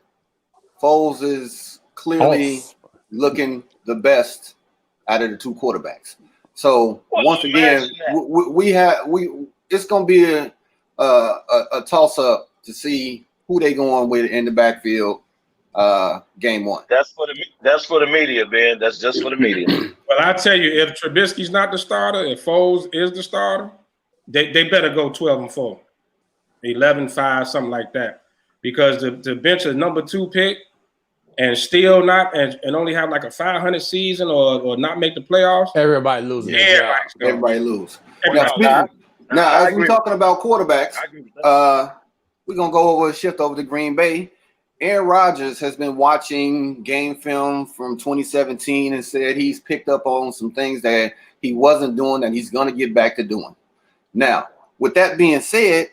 Foles is clearly looking the best out of the two quarterbacks. So once again, it's going to be a toss up to see who they going with in the backfield game one. That's for the media, Ben. That's just for the media. Well, I tell you, if Trubisky's not the starter, if Foles is the starter, they better go 12-4, 11-5, something like that, because the bench is number 2 pick and still not and only have like a 500 season or not make the playoffs. Everybody loses. Yeah, everybody lose. Now, as we're talking about quarterbacks, we're gonna go over shift over to Green Bay. Aaron Rodgers has been watching game film from 2017 and said he's picked up on some things that he wasn't doing and he's gonna get back to doing. Now, with that being said,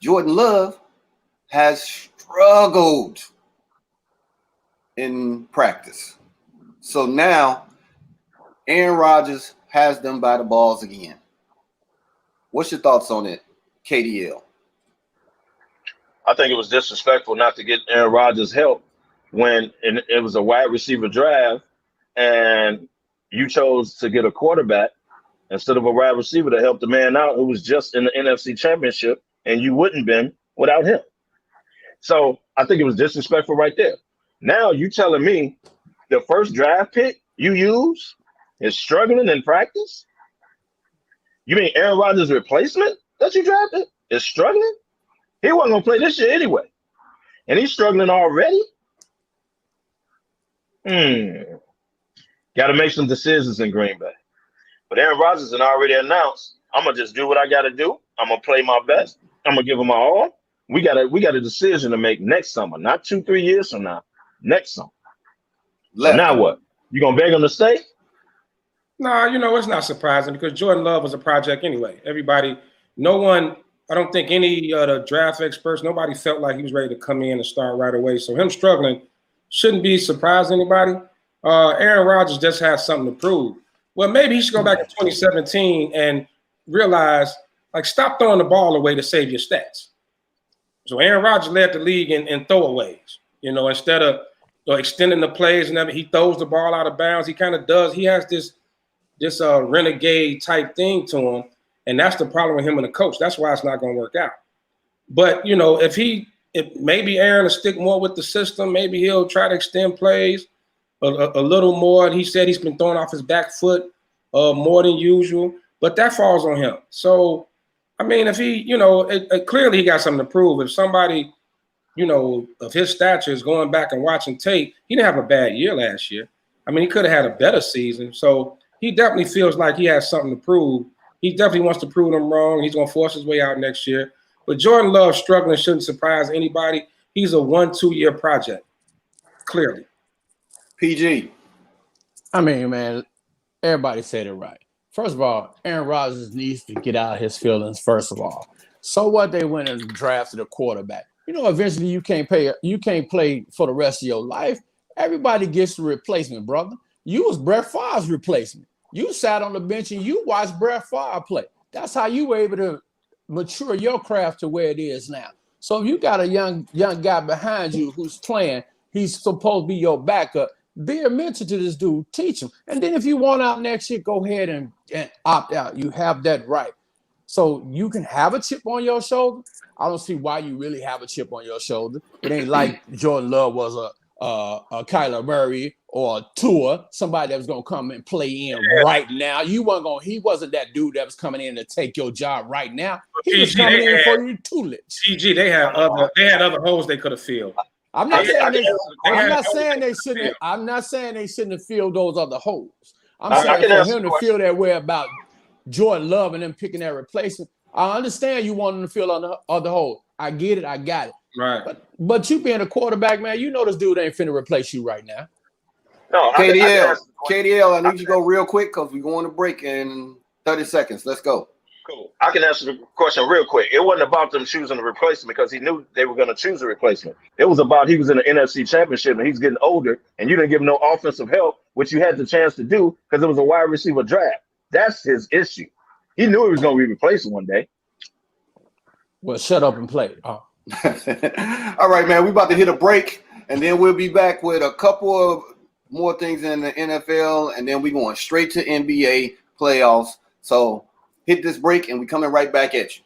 Jordan Love has struggled in practice. So now Aaron Rodgers has them by the balls again. What's your thoughts on it, KDL? I think it was disrespectful not to get Aaron Rodgers help when it was a wide receiver draft and you chose to get a quarterback instead of a wide receiver to help the man out who was just in the NFC Championship and you wouldn't been without him. So I think it was disrespectful right there. Now you telling me the first draft pick you use is struggling in practice? You mean Aaron Rodgers' replacement that you drafted is struggling? He wasn't going to play this year anyway. And he's struggling already? Got to make some decisions in Green Bay. But Aaron Rodgers has already announced, I'm going to just do what I got to do. I'm going to play my best. I'm going to give him my all. We got a decision to make next summer, not 2-3 years from now. Next summer. So now what? You going to beg him to stay? No, it's not surprising because Jordan Love was a project anyway. I don't think any of the draft experts, nobody felt like he was ready to come in and start right away. So him struggling shouldn't be surprising anybody. Aaron Rodgers just has something to prove. Well, maybe he should go back to 2017 and realize, like, stop throwing the ball away to save your stats. So Aaron Rodgers led the league in throwaways. You know, instead of extending the plays and everything, he throws the ball out of bounds. He kind of does. He has this renegade type thing to him, and that's the problem with him and the coach. That's why it's not going to work out. But, you know, if maybe Aaron will stick more with the system, maybe he'll try to extend plays a little more. He said he's been throwing off his back foot more than usual, but that falls on him. So, I mean, if he, you know, clearly he got something to prove. If somebody, you know, of his stature is going back and watching tape, he didn't have a bad year last year. I mean, he could have had a better season. So he definitely feels like he has something to prove. He definitely wants to prove them wrong. He's going to force his way out next year. But Jordan Love struggling shouldn't surprise anybody. He's a 1-2 year project, clearly. PG. I mean, man, everybody said it right. First of all, Aaron Rodgers needs to get out of his feelings, first of all. So what, they went and drafted a quarterback. You know, eventually you can't play for the rest of your life. Everybody gets a replacement, brother. You was Brett Favre's replacement. You sat on the bench and you watched Brett Favre play. That's how you were able to mature your craft to where it is now. So if you got a young guy behind you who's playing, he's supposed to be your backup. Be a mentor to this dude. Teach him. And then if you want out next year, go ahead and opt out. You have that right. So you can have a chip on your shoulder. I don't see why you really have a chip on your shoulder. It ain't like Jordan Love was a Kyler Murray or a Tua, somebody that was gonna come and play in right now. He wasn't that dude that was coming in to take your job right now. He was coming in for your tutelage. GG, they had other holes they could have filled. I'm not saying they shouldn't have filled those other holes. I'm saying for him to feel that way about Jordan Love and them picking that replacement. I understand you want him to fill on the other hole. I get it. I got it. Right. But you being a quarterback, man, you know this dude ain't finna replace you right now. No, KDL, I need you to go real quick because we're going to break in 30 seconds. Let's go. Cool. I can answer the question real quick. It wasn't about them choosing a replacement because he knew they were going to choose a replacement. It was about he was in the NFC Championship and he's getting older and you didn't give him no offensive help, which you had the chance to do because it was a wide receiver draft. That's his issue. He knew he was going to be replaced one day. Well, shut up and play. Oh. All right, man. We're about to hit a break and then we'll be back with a couple of more things in the NFL and then we're going straight to NBA playoffs. So hit this break and we're coming right back at you.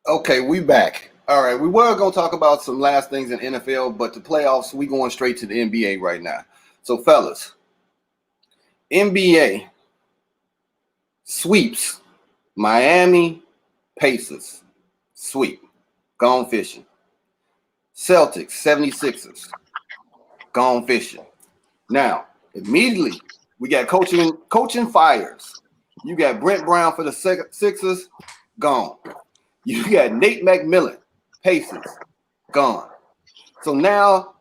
Okay, we back. All right, we were going to talk about some last things in NFL, but the playoffs, we going straight to the NBA right now. So, fellas, NBA sweeps Miami Pacers. Sweep. Gone fishing. Celtics, 76ers. Gone fishing. Now, immediately, we got coaching fires. You got Brent Brown for the Sixers, gone. You got Nate McMillan, Pacers, gone. So now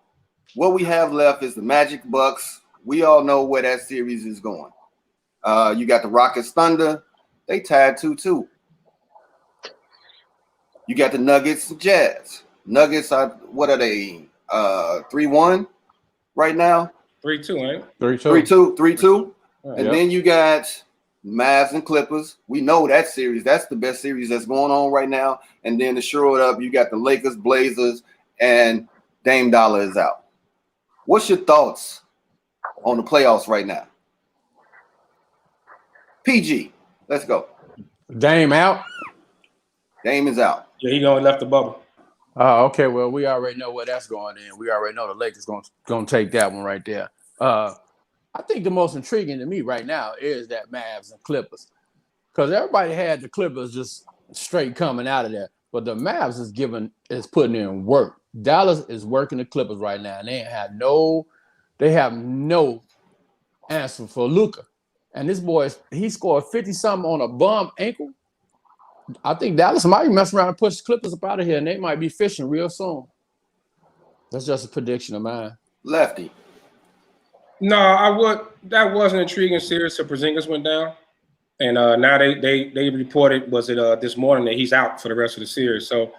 what we have left is the Magic Bucks. We all know where that series is going. You got the Rockets Thunder. They tied 2-2. You got the Nuggets Jazz. Nuggets are, what are they? 3-1 right now? 3-2, ain't it? 3-2. 3-2. And Yep. then you got Mavs and Clippers. We know that series. That's the best series that's going on right now. And then to shore it up, you got the Lakers, Blazers, and Dame Dollar is out. What's your thoughts on the playoffs right now? PG, let's go. Dame out. Dame is out. Yeah, he only left the bubble. Okay. Well, we already know where that's going in. We already know the Lakers going to take that one right there. I think the most intriguing to me right now is that Mavs and Clippers, because everybody had the Clippers just straight coming out of there, but the Mavs is putting in work. Dallas is working the Clippers right now, and they have no answer for Luka. And this boy, he scored 50-something on a bum ankle. I think Dallas might mess around and push the Clippers up out of here, and they might be fishing real soon. That's just a prediction of mine. Lefty. No, that was an intriguing series. So Porzingis went down, and now they reported this morning that he's out for the rest of the series. So,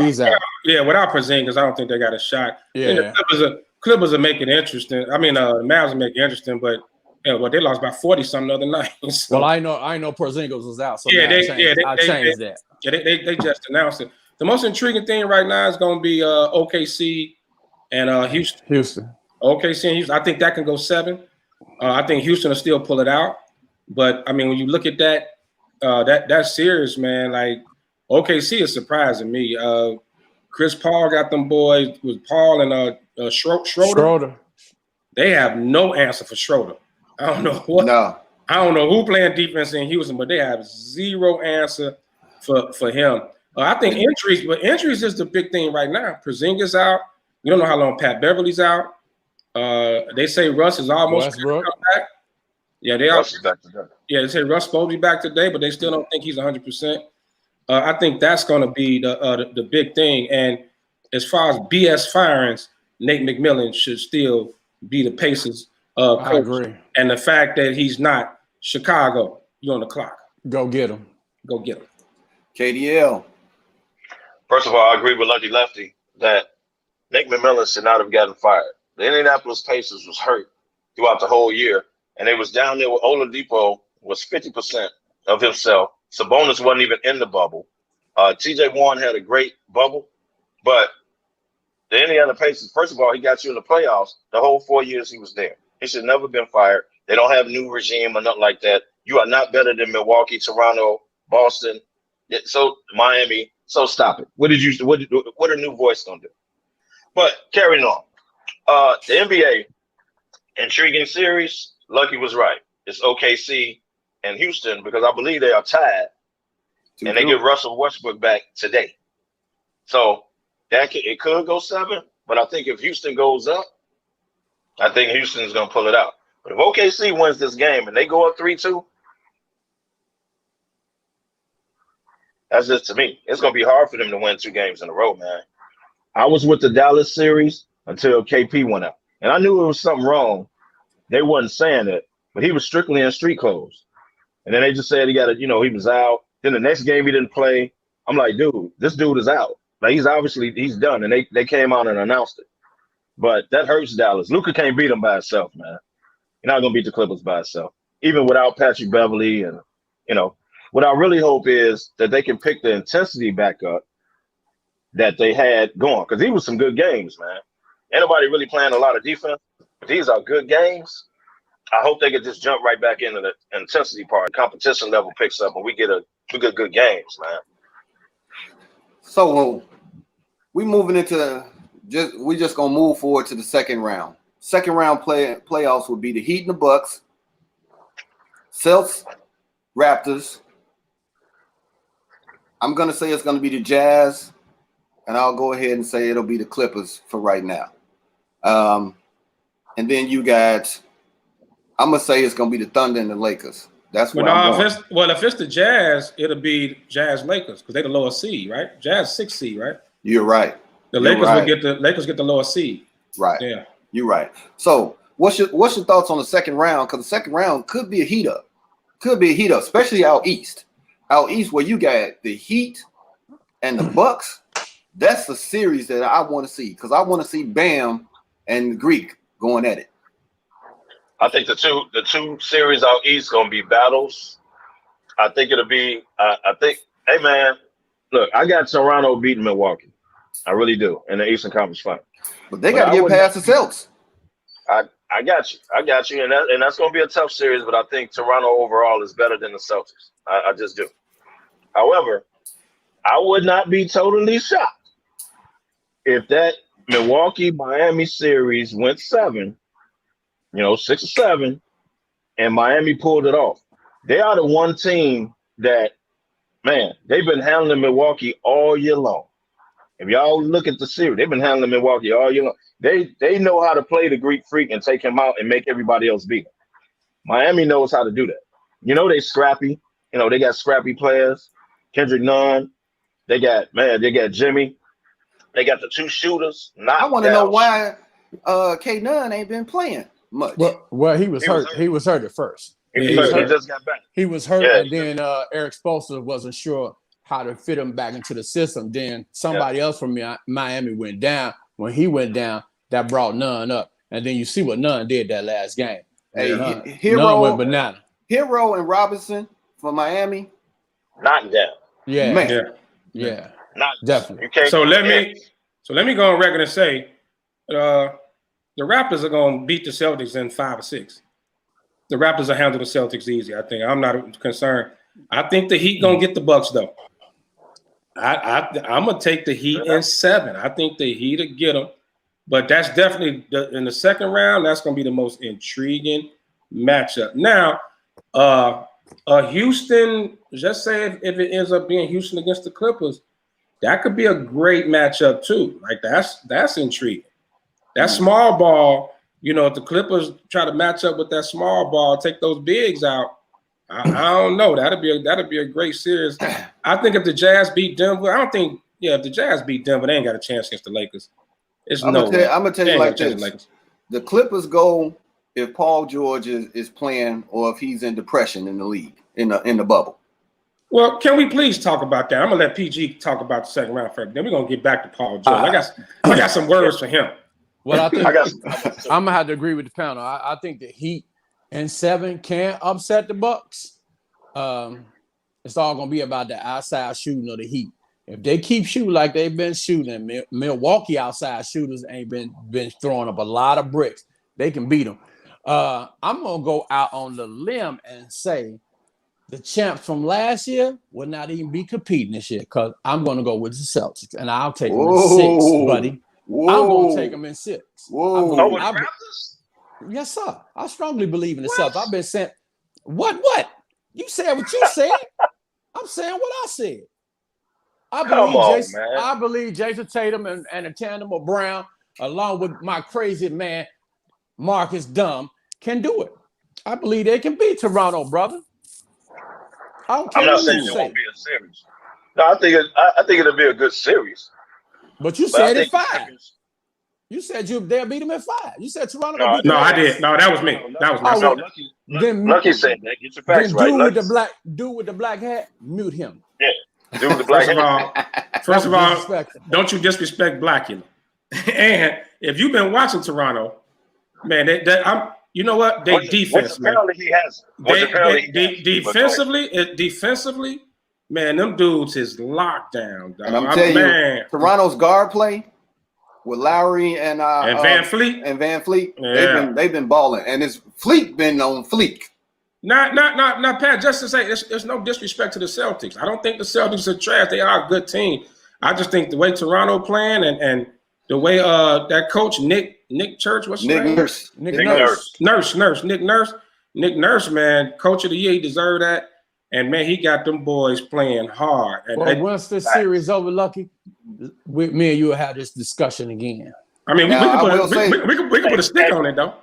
he's out. Yeah, without Porzingis, I don't think they got a shot. Yeah, the Clippers are making it interesting. I mean, the Mavs are making it interesting, but they lost by 40 something the other night. So, well, I know Porzingis was out, so I changed that. Yeah, they just announced it. The most intriguing thing right now is going to be OKC and Houston. OKC and Houston. I think that can go 7. I think Houston will still pull it out. But I mean, when you look at that series, man, like OKC is surprising me. Chris Paul got them boys with Paul and Schroeder. They have no answer for Schroeder. I don't know what. No. I don't know who playing defense in Houston, but they have zero answer for him. I think injuries is the big thing right now. Porzingis out. We don't know how long Pat Beverly's out. They say Russ is almost come back. Yeah, Russ is back today. Yeah, they say Russ supposed to be back today, but they still don't think he's 100%. I think that's going to be the big thing. And as far as BS firings, Nate McMillan should still be the Pacers coach. I agree. And the fact that he's not Chicago, you're on the clock. Go get him. Go get him. KDL. First of all, I agree with Lucky Lefty that Nate McMillan should not have gotten fired. The Indianapolis Pacers was hurt throughout the whole year, and they was down there with Oladipo was 50% of himself. Sabonis wasn't even in the bubble. T.J. Warren had a great bubble, but the Indiana Pacers, first of all, he got you in the playoffs the whole 4 years he was there. He should never been fired. They don't have a new regime or nothing like that. You are not better than Milwaukee, Toronto, Boston, so Miami. So stop it. What a new voice gonna do? But carrying on, the NBA intriguing series. Lucky was right. It's OKC and Houston because I believe they are tied, and they get Russell Westbrook back today. So it could go 7, but I think if Houston goes up, I think Houston's gonna pull it out. But if OKC wins this game and they go up 3-2, that's just to me. It's gonna be hard for them to win 2 games in a row, man. I was with the Dallas series until KP went out, and I knew it was something wrong. They wasn't saying it, but he was strictly in street clothes. And then they just said he was out. Then the next game he didn't play. I'm like, dude, this dude is out. Like he's done, and they came out and announced it. But that hurts Dallas. Luka can't beat him by himself, man. You're not gonna beat the Clippers by himself, even without Patrick Beverly. And what I really hope is that they can pick the intensity back up that they had going, because these were some good games, man. Ain't nobody really playing a lot of defense. But these are good games. I hope they can just jump right back into the intensity part. Competition level picks up, and we get good games, man. So we moving into we just gonna move forward to the second round. Second round playoffs would be the Heat and the Bucks, Celtics, Raptors. I'm gonna say it's gonna be the Jazz, and I'll go ahead and say it'll be the Clippers for right now. and then you got. I'm gonna say it's gonna be the Thunder and the Lakers. That's what I'm going. If it's the Jazz, it'll be Jazz Lakers because they're the lower seed, right? Jazz 6th seed, right? You're right. The Lakers will get the lower seed. Right. Yeah. You're right. So what's your thoughts on the second round? Because the second round could be a heat up. Especially out east. Out east where you got the Heat and the Bucks. That's the series that I want to see because I want to see Bam and Greek going at it. I think the two series out east gonna be battles. I think it'll be. Hey man, look, I got Toronto beating Milwaukee. I really do in the Eastern Conference Final. But they got to get past the Celtics. I got you, and that's gonna be a tough series. But I think Toronto overall is better than the Celtics. I just do. However, I would not be totally shocked if that Milwaukee-Miami series went 7. 6 or 7, and Miami pulled it off. They are the one team that, man, they've been handling Milwaukee all year long. If y'all look at the series, they've been handling Milwaukee all year long. They know how to play the Greek Freak and take him out and make everybody else beat him. Miami knows how to do that. They scrappy. They got scrappy players. Kendrick Nunn. They got Jimmy. They got the 2 shooters. I want to know why K Nunn ain't been playing much. Well, he was hurt. He was hurt at first. He just got back. He was hurt, and then Eric Spoelstra wasn't sure how to fit him back into the system. Then somebody else from Miami went down. When he went down, that brought Nunn up. And then you see what Nunn did that last game. Hey, Nunn went banana. Hero and Robinson from Miami. Knocked down. Yeah. Man. Yeah. Definitely. So let me go on record and say the Raptors are going to beat the Celtics in 5 or 6. The Raptors will handle the Celtics easy. I think. I'm not concerned. I think the Heat going to get the Bucks though. I'm going to take the Heat in 7. I think the Heat will get them. But that's definitely in the second round. That's going to be the most intriguing matchup. Now, Houston. Just say if it ends up being Houston against the Clippers, that could be a great matchup too. Like that's intriguing. That small ball. If the Clippers try to match up with that small ball, take those bigs out. I don't know. That'd be a great series. I think if the Jazz beat Denver, I don't think. Yeah, if the Jazz beat Denver, they ain't got a chance against the Lakers. I'm gonna tell you like this: the Clippers go if Paul George is playing or if he's in depression in the league in the bubble. Well, can we please talk about that? I'm gonna let PG talk about the second round first. Then we're gonna get back to Paul George. I got some words for him. Well, I think I'm gonna have to agree with the panel. I think the Heat in 7 can upset the Bucks. It's all gonna be about the outside shooting of the Heat. If they keep shooting like they've been shooting, Milwaukee outside shooters ain't been throwing up a lot of bricks. They can beat them. I'm gonna go out on the limb and say the champs from last year will not even be competing this year because I'm gonna go with the Celtics and I'll take them in 6, buddy. I'm gonna take them in 6. Yes, sir. I strongly believe in the Celtics. I've been saying what? You said what you said. I'm saying what I said. I believe Jason Tatum and a tandem of Brown, along with my crazy man Marcus Dunn, can do it. I believe they can beat Toronto, brother. I'm not saying it won't be a series. No, I think it'll be a good series. But you said it 5. You said they'll beat them at 5. You said Toronto. No, I did. No, that was me. That was me. Lucky said that. Get your facts right. Dude with the black hat, mute him. Yeah. Dude with the black hat. First of all, don't you disrespect Blackie. And if you've been watching Toronto, man, you know what? They defense, man. Defensively, man, them dudes is locked down. Dog. And I'm telling you, Toronto's guard play with Lowry and Van Fleet. Yeah. They've been balling, and it's Fleet been on fleek. Not Pat. Just to say, there's no disrespect to the Celtics. I don't think the Celtics are trash. They are a good team. I just think the way Toronto playing and the way that coach Nick Church, what's his name? Nick Nurse, man, coach of the year, he deserved that. And man, he got them boys playing hard. And once this series over, Lucky, me and you will have this discussion again. I mean, we can put a stick on it though.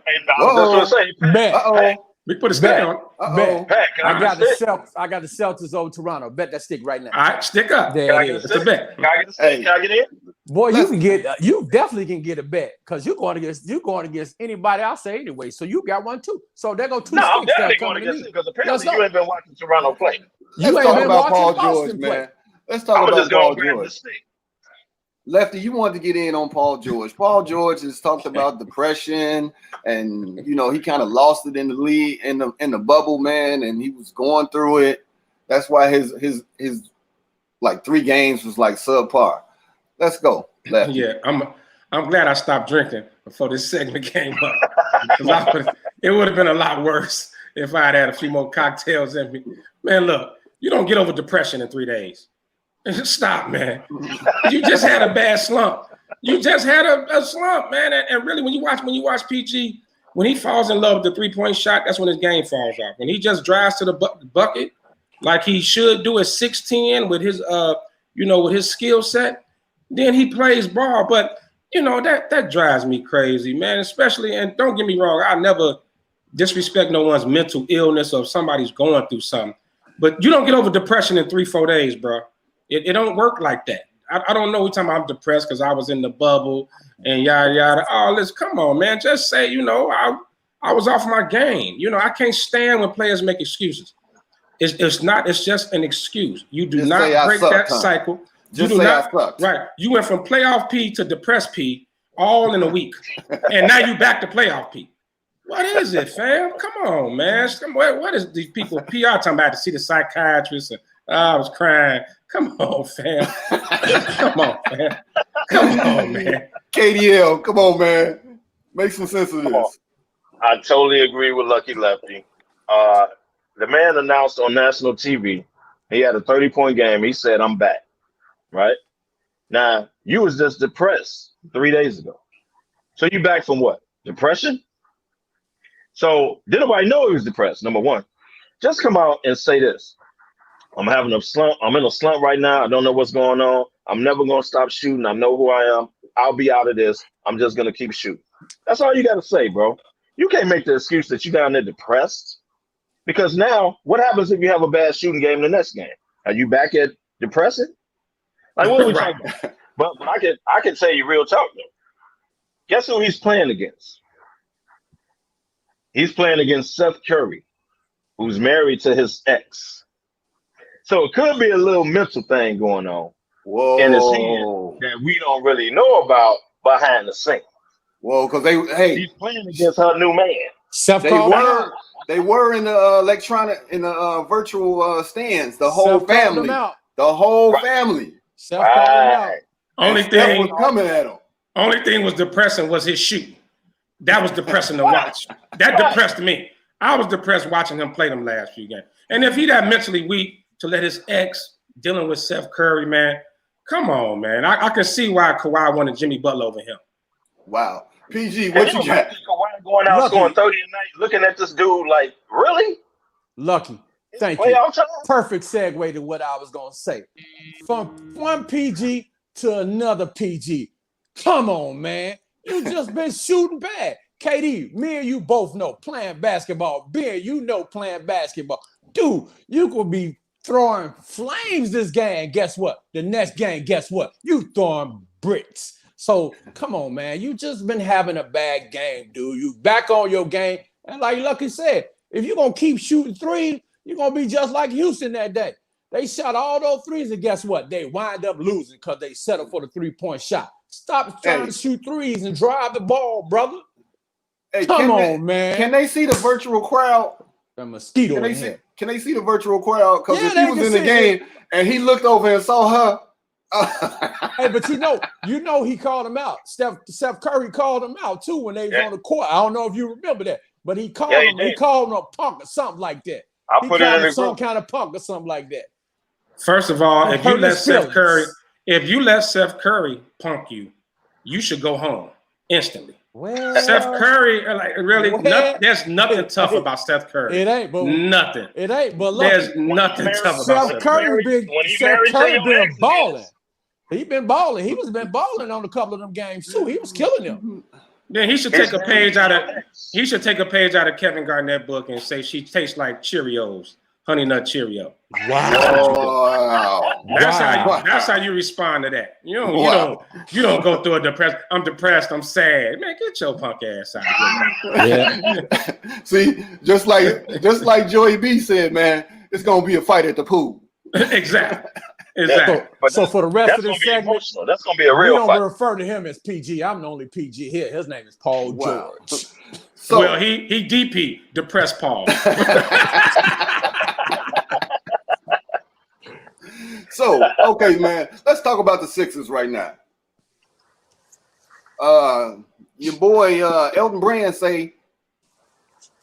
We put a stick on it. I got the Celtics over Toronto. Bet that stick right now. All right, stick up. It's a bet. Can I get a stick? Can I get in? Boy, you definitely can get a bet because you're going against anybody I say anyway. So you got one too. So there go two. No, I'm definitely going against it because apparently you ain't been watching Toronto play. Let's talk about Paul George, man. Let's talk about Paul George. Lefty, you wanted to get in on Paul George. Paul George has talked about depression, and he kind of lost it in the league, in the bubble, man, and he was going through it. That's why his like 3 games was like subpar. Let's go, Lefty. Yeah, I'm glad I stopped drinking before this segment came up. It would have been a lot worse if I had a few more cocktails in me. Man, look, you don't get over depression in 3 days. Stop, man. You just had a bad slump. You just had a slump, man. And really, when you watch PG, when he falls in love with the 3-point shot, that's when his game falls off. When he just drives to the bucket like he should do at 6'10" with his with his skill set, then he plays ball. But that drives me crazy, man. Especially, and don't get me wrong, I never disrespect no one's mental illness or if somebody's going through something. But you don't get over depression in 3-4 days, bro. It don't work like that. I don't know. We talking about I'm depressed because I was in the bubble and yada yada. Oh, let's come on, man. Just say, I was off my game. I can't stand when players make excuses. It's not. It's just an excuse. You do not break that cycle. Just say I sucked. Right. You went from playoff P to depressed P all in a week, and now you back to playoff P. What is it, fam? Come on, man. What is these people PR talking about to see the psychiatrist? And, I was crying. Come on, fam. Come on, man. Come on, man. KDL, come on, man. Make some sense of this. I totally agree with Lucky Lefty. The man announced on national TV, he had a 30-point game. He said, I'm back, right? Now, you was just depressed 3 days ago. So you back from what? Depression? So did nobody know he was depressed, number one. Just come out and say this. I'm having a slump. I'm in a slump right now. I don't know what's going on. I'm never going to stop shooting. I know who I am. I'll be out of this. I'm just going to keep shooting. That's all you got to say, bro. You can't make the excuse that you're down there depressed. Because now, what happens if you have a bad shooting game the next game? Are you back at depressing? Like, what are we talking about? But I can tell you real talk, though. Guess who he's playing against? He's playing against Seth Curry, who's married to his ex. So it could be a little mental thing going on in his head that we don't really know about behind the scenes. Whoa, because he's playing against her new man. They were in the virtual stands. The whole family. The whole family. Only thing was coming at him. Only thing was depressing was his shoot. That was depressing to watch. That depressed me. I was depressed watching him play them last few games. And if he that mentally weak to let his ex dealing with Seth Curry, man, come on, man. I can see why Kawhi wanted Jimmy Butler over him. Wow. PG, what you got? Kawhi going out scoring 30 a night, looking at this dude like, really? Lucky. Thank you. Perfect segue to what I was going to say. From one PG to another PG. Come on, man. You just been shooting bad. KD, me and you both know playing basketball. Ben, you know playing basketball. Dude, you could be throwing flames this game. Guess what? The next game, guess what? You throwing bricks. So, come on, man. You just been having a bad game, dude. You back on your game. And like Lucky said, if you're going to keep shooting threes, you're going to be just like Houston that day. They shot all those threes, and guess what? They wind up losing because they settled for the 3-point shot. Stop trying to shoot threes and drive the ball, brother. Hey, come on, man. Can they see the virtual crowd? The mosquito Can they see the virtual crowd? Because if he was in the game and he looked over and saw her. Hey, but you know he called him out. Steph Curry called him out too when they was on the court. I don't know if you remember that, but he called him. He called him a punk or something like that. I put it in some kind of punk or something like that. First of all, if you let Steph Curry punk you, you should go home instantly. Well, Steph Curry, there's nothing tough about Steph Curry. It ain't, but nothing. It ain't, but there's nothing tough about Steph Curry. Steph Curry been balling. He been balling. He was been balling on a couple of them games too. He was killing them. Then he should take a page out of Kevin Garnett's book and say she tastes like Cheerios, Honey Nut Cheerio. Wow. That's how you respond to that. You don't go through a depressed. I'm depressed. I'm sad. Man, get your punk ass out of here. Yeah. See, just like Joey B said, man, it's gonna be a fight at the pool. Exactly. So for the rest of this segment, that's gonna be a real fight. We don't refer to him as PG. I'm the only PG here. His name is Paul George. So, well, he DP, depressed Paul. So, okay, man, let's talk about the Sixers right now. Your boy Elton Brand say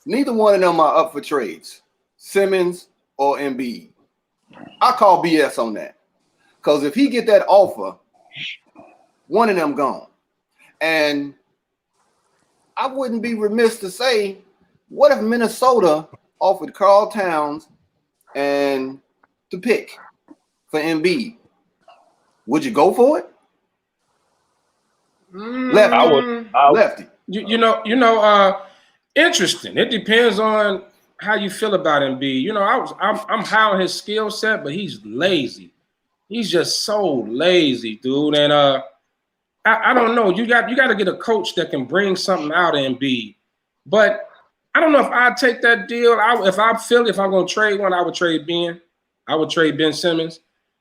neither one of them are up for trades, Simmons or Embiid. I call BS on that. Because if he get that offer, one of them gone. And I wouldn't be remiss to say, what if Minnesota offered Karl Towns and the pick for Embiid? Would you go for it? Lefty. I would. Lefty. Interesting. It depends on how you feel about Embiid. I'm high on his skill set, but he's lazy. He's just so lazy, dude. And I don't know. You got to get a coach that can bring something out of Embiid. But I don't know if I'd take that deal. If I'm going to trade one, I would trade Ben. I would trade Ben Simmons.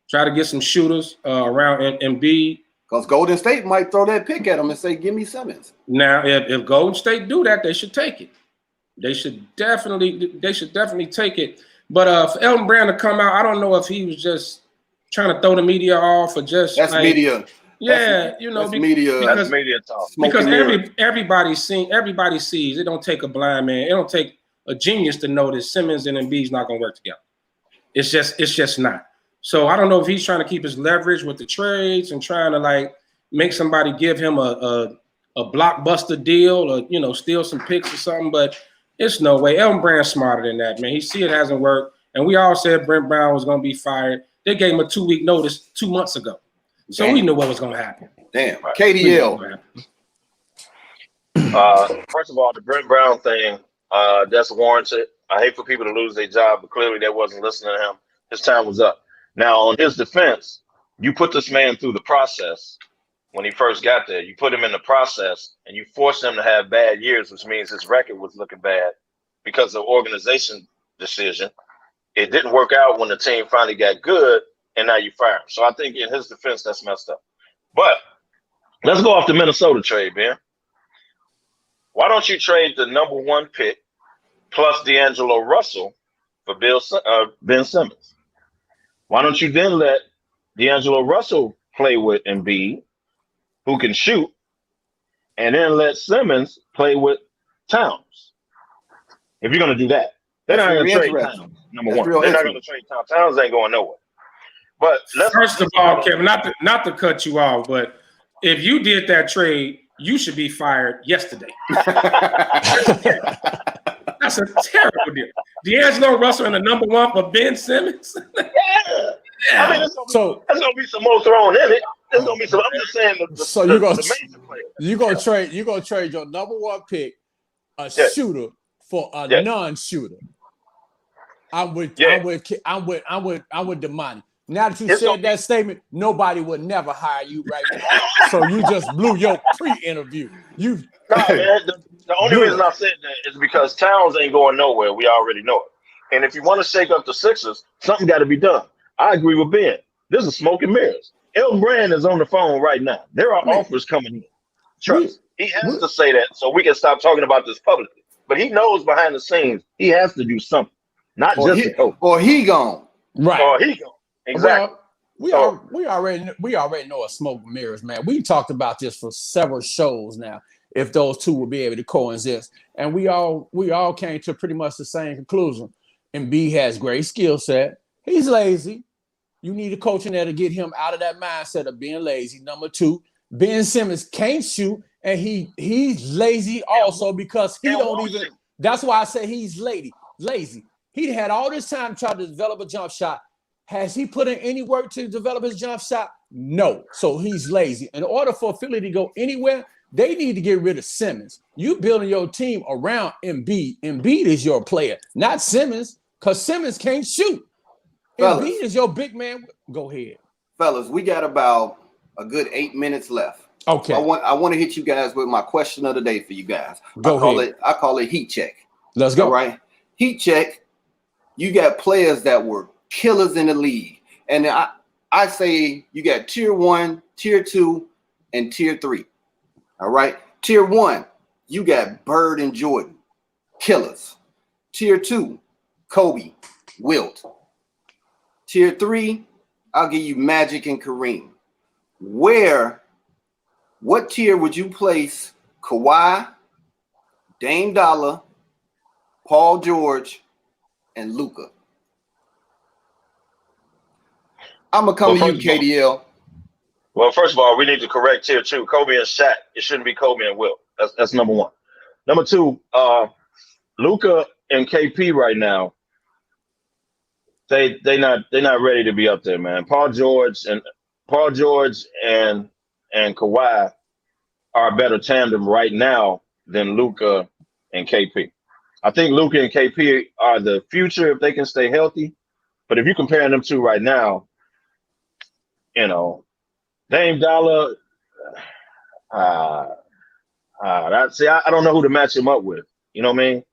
Try to get some shooters around Embiid. Because Golden State might throw that pick at him and say, give me Simmons. Now, if Golden State do that, they should take it. They should definitely take it. But for Elton Brand to come out, I don't know if he was just trying to throw the media off or just that's media. Yeah, that's media. Because, that's media talk. Because everybody sees. It don't take a blind man. It don't take a genius to know that Simmons and Embiid's not going to work together. It's just not. So I don't know if he's trying to keep his leverage with the trades and trying to make somebody give him a blockbuster deal or steal some picks or something. But it's no way. Elton Brand's smarter than that, man. He see it hasn't worked, and we all said Brent Brown was going to be fired. They gave him a 2-week notice 2 months ago. So we knew what was going to happen. Damn. KDL. First of all, the Brent Brown thing, that's warranted. I hate for people to lose their job, but clearly they wasn't listening to him. His time was up. Now, on his defense, you put this man through the process when he first got there. You put him in the process, and you forced him to have bad years, which means his record was looking bad because of organization decision. It didn't work out when the team finally got good, and now you fire him. So I think in his defense, that's messed up. But let's go off the Minnesota trade, Ben. Why don't you trade the number 1 pick plus D'Angelo Russell for Ben Simmons? Why don't you then let D'Angelo Russell play with Embiid, who can shoot, and then let Simmons play with Towns? If you're going to do that. They're not going to trade Towns, number 1. They're not going to trade Towns. Towns ain't going nowhere. But first of all, Kevin, not to cut you off, but if you did that trade, you should be fired yesterday. That's a terrible deal. D'Angelo Russell and the number 1 for Ben Simmons. Yeah. I mean, there's gonna be some more thrown in it. There's gonna be some. I'm just saying. You're gonna trade your number 1 pick, a shooter for a non-shooter. I'm with Damani. Now that you said that statement, nobody would never hire you right now. So you just blew your pre-interview. Man, the only reason I said that is because Towns ain't going nowhere. We already know it. And if you want to shake up the Sixers, something got to be done. I agree with Ben. This is smoke and mirrors. Elton Brand is on the phone right now. There are offers coming in. Trust. He has to say that so we can stop talking about this publicly. But he knows behind the scenes he has to do something. Not just the coach. Or he gone. Right. Or he gone. Exactly. Well, we already know a smoke and mirrors, man. We talked about this for several shows now. If those two will be able to coexist, and we all came to pretty much the same conclusion. Embiid has great skill set. He's lazy. You need a coach in there to get him out of that mindset of being lazy. Number 2, Ben Simmons can't shoot, and he's lazy also because he don't even. That's why I say he's lazy. He had all this time to try to develop a jump shot. Has he put in any work to develop his jump shot? No. So he's lazy. In order for Philly to go anywhere, they need to get rid of Simmons. You building your team around Embiid. Embiid is your player, not Simmons, because Simmons can't shoot. Fellas, Embiid is your big man. Go ahead. Fellas, we got about a good 8 minutes left. Okay. I want to hit you guys with my question of the day for you guys. Go ahead. I call it heat check. Let's go. All right. Heat check. You got players that were killers in the league. And I say you got tier 1, tier 2, and tier 3. All right. Tier 1, you got Bird and Jordan, killers. Tier 2, Kobe, Wilt. Tier 3, I'll give you Magic and Kareem. What tier would you place Kawhi, Dame Dollar, Paul George, and Luka? I'm gonna come to you, KDL. Well, first of all, we need to correct tier 2. Kobe and Shaq. It shouldn't be Kobe and Wilt. That's number 1. Number 2, Luka and KP right now. They're not ready to be up there, man. Paul George and Kawhi are a better tandem right now than Luka and KP. I think Luka and KP are the future if they can stay healthy. But if you're comparing them two right now, you know, Dame Dollar, I don't know who to match him up with. You know what I mean?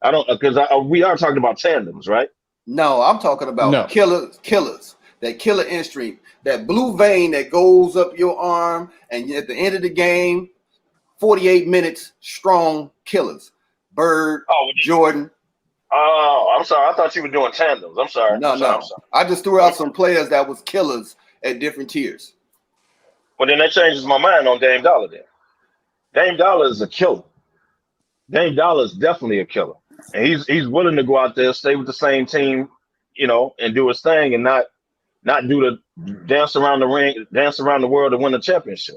I don't, because we are talking about tandems, right? No, I'm talking about killers, that killer instinct, that blue vein that goes up your arm, and at the end of the game, 48 minutes strong killers. Bird, Jordan. Oh, I'm sorry. I thought you were doing tandems. I'm sorry. No. I just threw out some players that was killers at different tiers. Well, then that changes my mind on Dame Dollar then. Dame Dollar is a killer. Dame Dollar is definitely a killer. And he's willing to go out there, stay with the same team, you know, and do his thing and not do the dance around the ring, dance around the world to win a championship.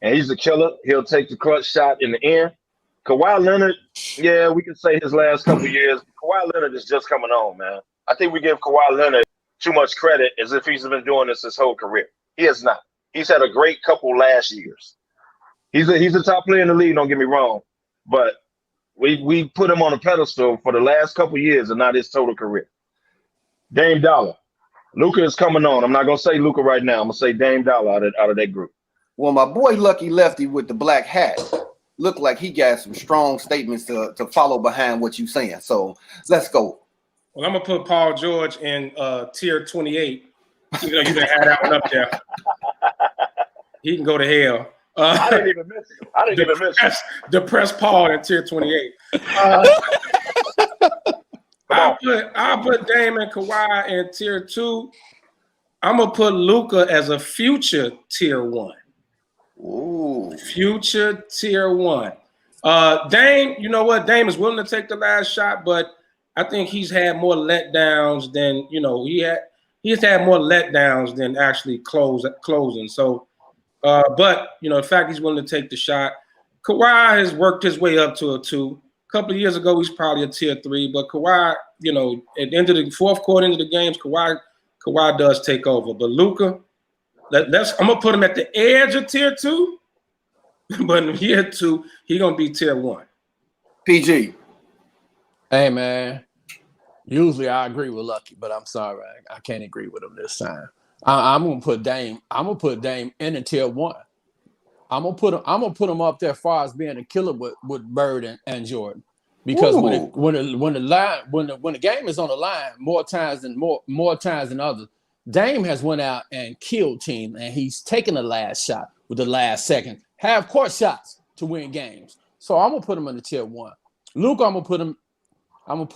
And he's a killer. He'll take the clutch shot in the end. Kawhi Leonard, yeah, we can say his last couple of years. Kawhi Leonard is just coming on, man. I think we give Kawhi Leonard too much credit as if he's been doing this his whole career. He has not. He's had a great couple last years. He's a top player in the league, don't get me wrong. But we put him on a pedestal for the last couple of years and not his total career. Dame Dollar. Luka is coming on. I'm not going to say Luka right now. I'm going to say Dame Dollar out of that group. Well, my boy Lucky Lefty with the black hat looked like he got some strong statements to follow behind what you're saying. So let's go. Well, I'm going to put Paul George in tier 28. You know, you can add that one up there. He can go to hell. I didn't even miss him. Depress Paul in tier 28. I'll put Dame and Kawhi in tier 2. I'm going to put Luka as a future tier 1. Ooh. Future tier 1. Dame, you know what? Dame is willing to take the last shot, but I think he's had more letdowns than, you know, he's had more letdowns than actually closing. So, but, you know, the fact he's willing to take the shot. Kawhi has worked his way up to a 2. A couple of years ago, he's probably a tier 3, but Kawhi, you know, at the end of the fourth quarter into the games, Kawhi does take over. But Luka, I'm gonna put him at the edge of tier 2, but in year 2, he's gonna be tier 1. PG. Hey man, usually I agree with Lucky, but I'm sorry, I can't agree with him this time. I'm gonna put Dame. I'm gonna put Dame in a tier 1. I'm gonna put him up there as far as being a killer with Bird and Jordan, because when the game is on the line more times than others, Dame has went out and killed team, and he's taken the last shot with the last second, half court shots to win games. So I'm gonna put him in the tier 1. Luke, I'm gonna put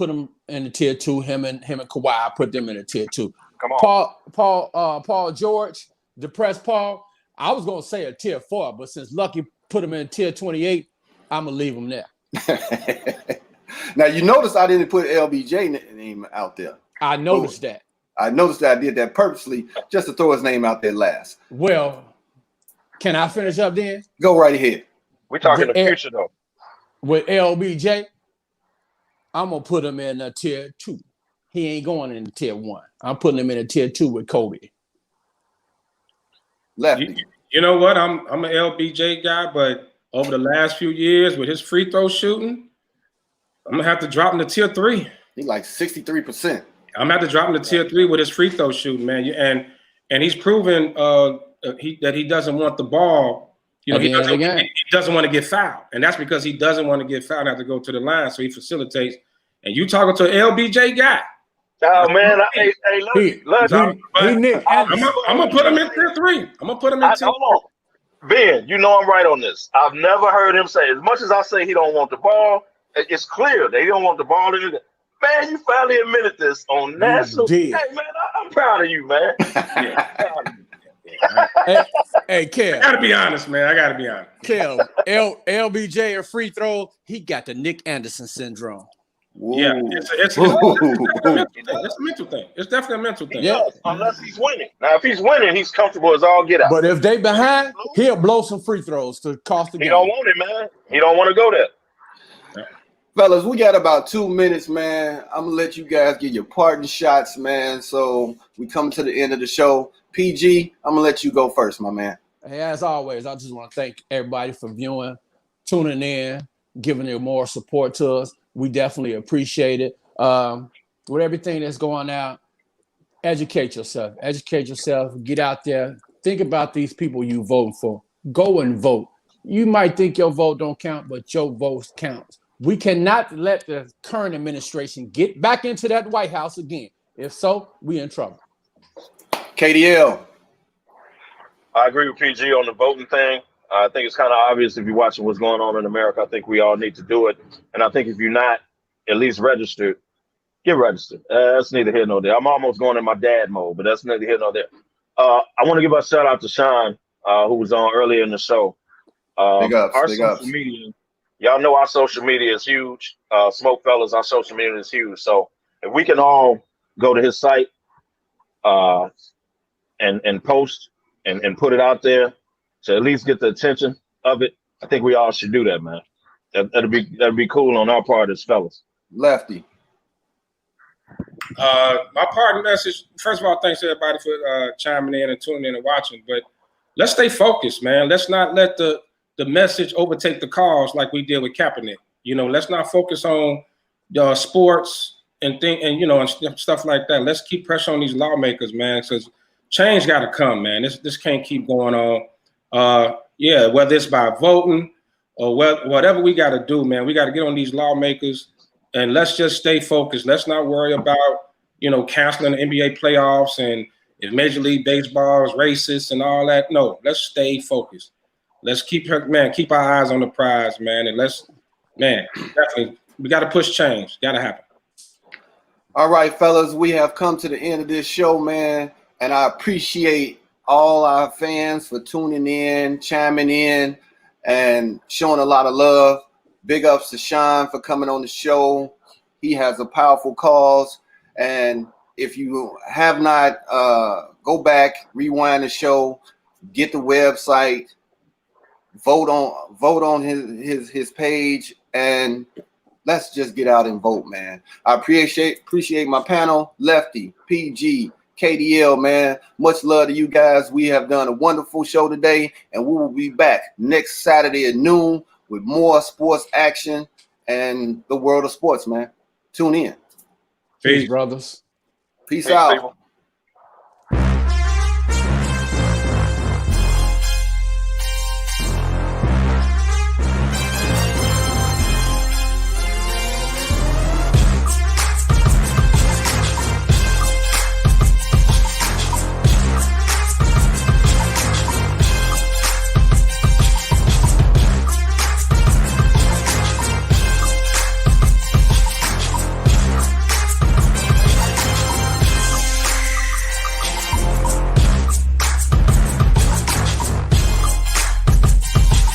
him in the tier 2. Him and Kawhi, I put them in the tier 2. Come on. Paul George, depressed Paul. I was gonna say a tier 4, but since Lucky put him in tier 28, I'm gonna leave him there. Now you notice I didn't put LBJ name out there. I noticed that. I noticed that I did that purposely just to throw his name out there last. Well, can I finish up then? Go right ahead. We're talking the future though. With LBJ, I'm gonna put him in a tier 2. He ain't going in tier 1. I'm putting him in a tier 2 with Kobe. Lefty. You know what? I'm an LBJ guy, but over the last few years with his free throw shooting, I'm gonna have to drop him to tier 3. He's like 63%. I'm gonna have to drop him to tier 3 with his free throw shooting, man. And he's proven that he doesn't want the ball. You know, he doesn't want to get fouled, and that's because he doesn't want to get fouled and have to go to the line. So he facilitates. And you talking to an LBJ guy? Oh man, look, I'm gonna put him in tier 3. I'm gonna put him in tier 3. Hold on, Ben. You know I'm right on this. I've never heard him say, as much as I say he don't want the ball, it's clear that he don't want the ball. Man, you finally admitted this on national. Hey man, I'm proud of you, man. Hey, Kev. I gotta be honest, man. Kev, LBJ a free throw. He got the Nick Anderson syndrome. Whoa. Yeah, it's a mental thing. It's definitely a mental thing. Yeah, unless he's winning. Now, if he's winning, he's comfortable as all get out. But if they behind, he'll blow some free throws to cost the game. He don't want it, man. He don't want to go there. Fellas, we got about 2 minutes, man. I'm gonna let you guys get your parting shots, man. So we come to the end of the show. PG, I'm gonna let you go first, my man. Hey, as always, I just want to thank everybody for viewing, tuning in, giving it more support to us. We definitely appreciate it. With everything that's going out, educate yourself. Get out there. Think about these people you vote for. Go and vote. You might think your vote don't count, but your vote counts. We cannot let the current administration get back into that White House again. If so, we in trouble. KDL. I agree with PG on the voting thing. I think it's kind of obvious if you're watching what's going on in America. I think we all need to do it. And I think if you're not at least registered, get registered. That's neither here nor there. I'm almost going in my dad mode, but that's neither here nor there. I want to give a shout out to Sean, who was on earlier in the show. Big ups. Social media. Y'all know our social media is huge. SmokeFellas, our social media is huge. So if we can all go to his site and post and put it out there to at least get the attention of it, I think we all should do that, man. That'd be cool on our part as fellas. Lefty. My parting message, first of all, thanks to everybody for chiming in and tuning in and watching. But let's stay focused, man. Let's not let the message overtake the cause like we did with Kaepernick. You know, let's not focus on the sports and stuff like that. Let's keep pressure on these lawmakers, man, because change got to come, man. This can't keep going on. Whether it's by voting or whatever we got to do, man, we got to get on these lawmakers and let's just stay focused. Let's not worry about, canceling the NBA playoffs and if Major League Baseball is racist and all that. No, let's stay focused. Let's keep our eyes on the prize, man. And definitely, we got to push change. Got to happen. All right, fellas, we have come to the end of this show, man. And I appreciate all our fans for tuning in, chiming in, and showing a lot of love. Big ups to Sean for coming on the show. He has a powerful cause. And if you have not, go back, rewind the show, get the website, vote on his page, and let's just get out and vote, man. I appreciate my panel, Lefty, PG, KDL, man. Much love to you guys. We have done a wonderful show today, and we will be back next Saturday at noon with more sports action and the world of sports, man. Tune in. Peace, brothers. Peace out. People.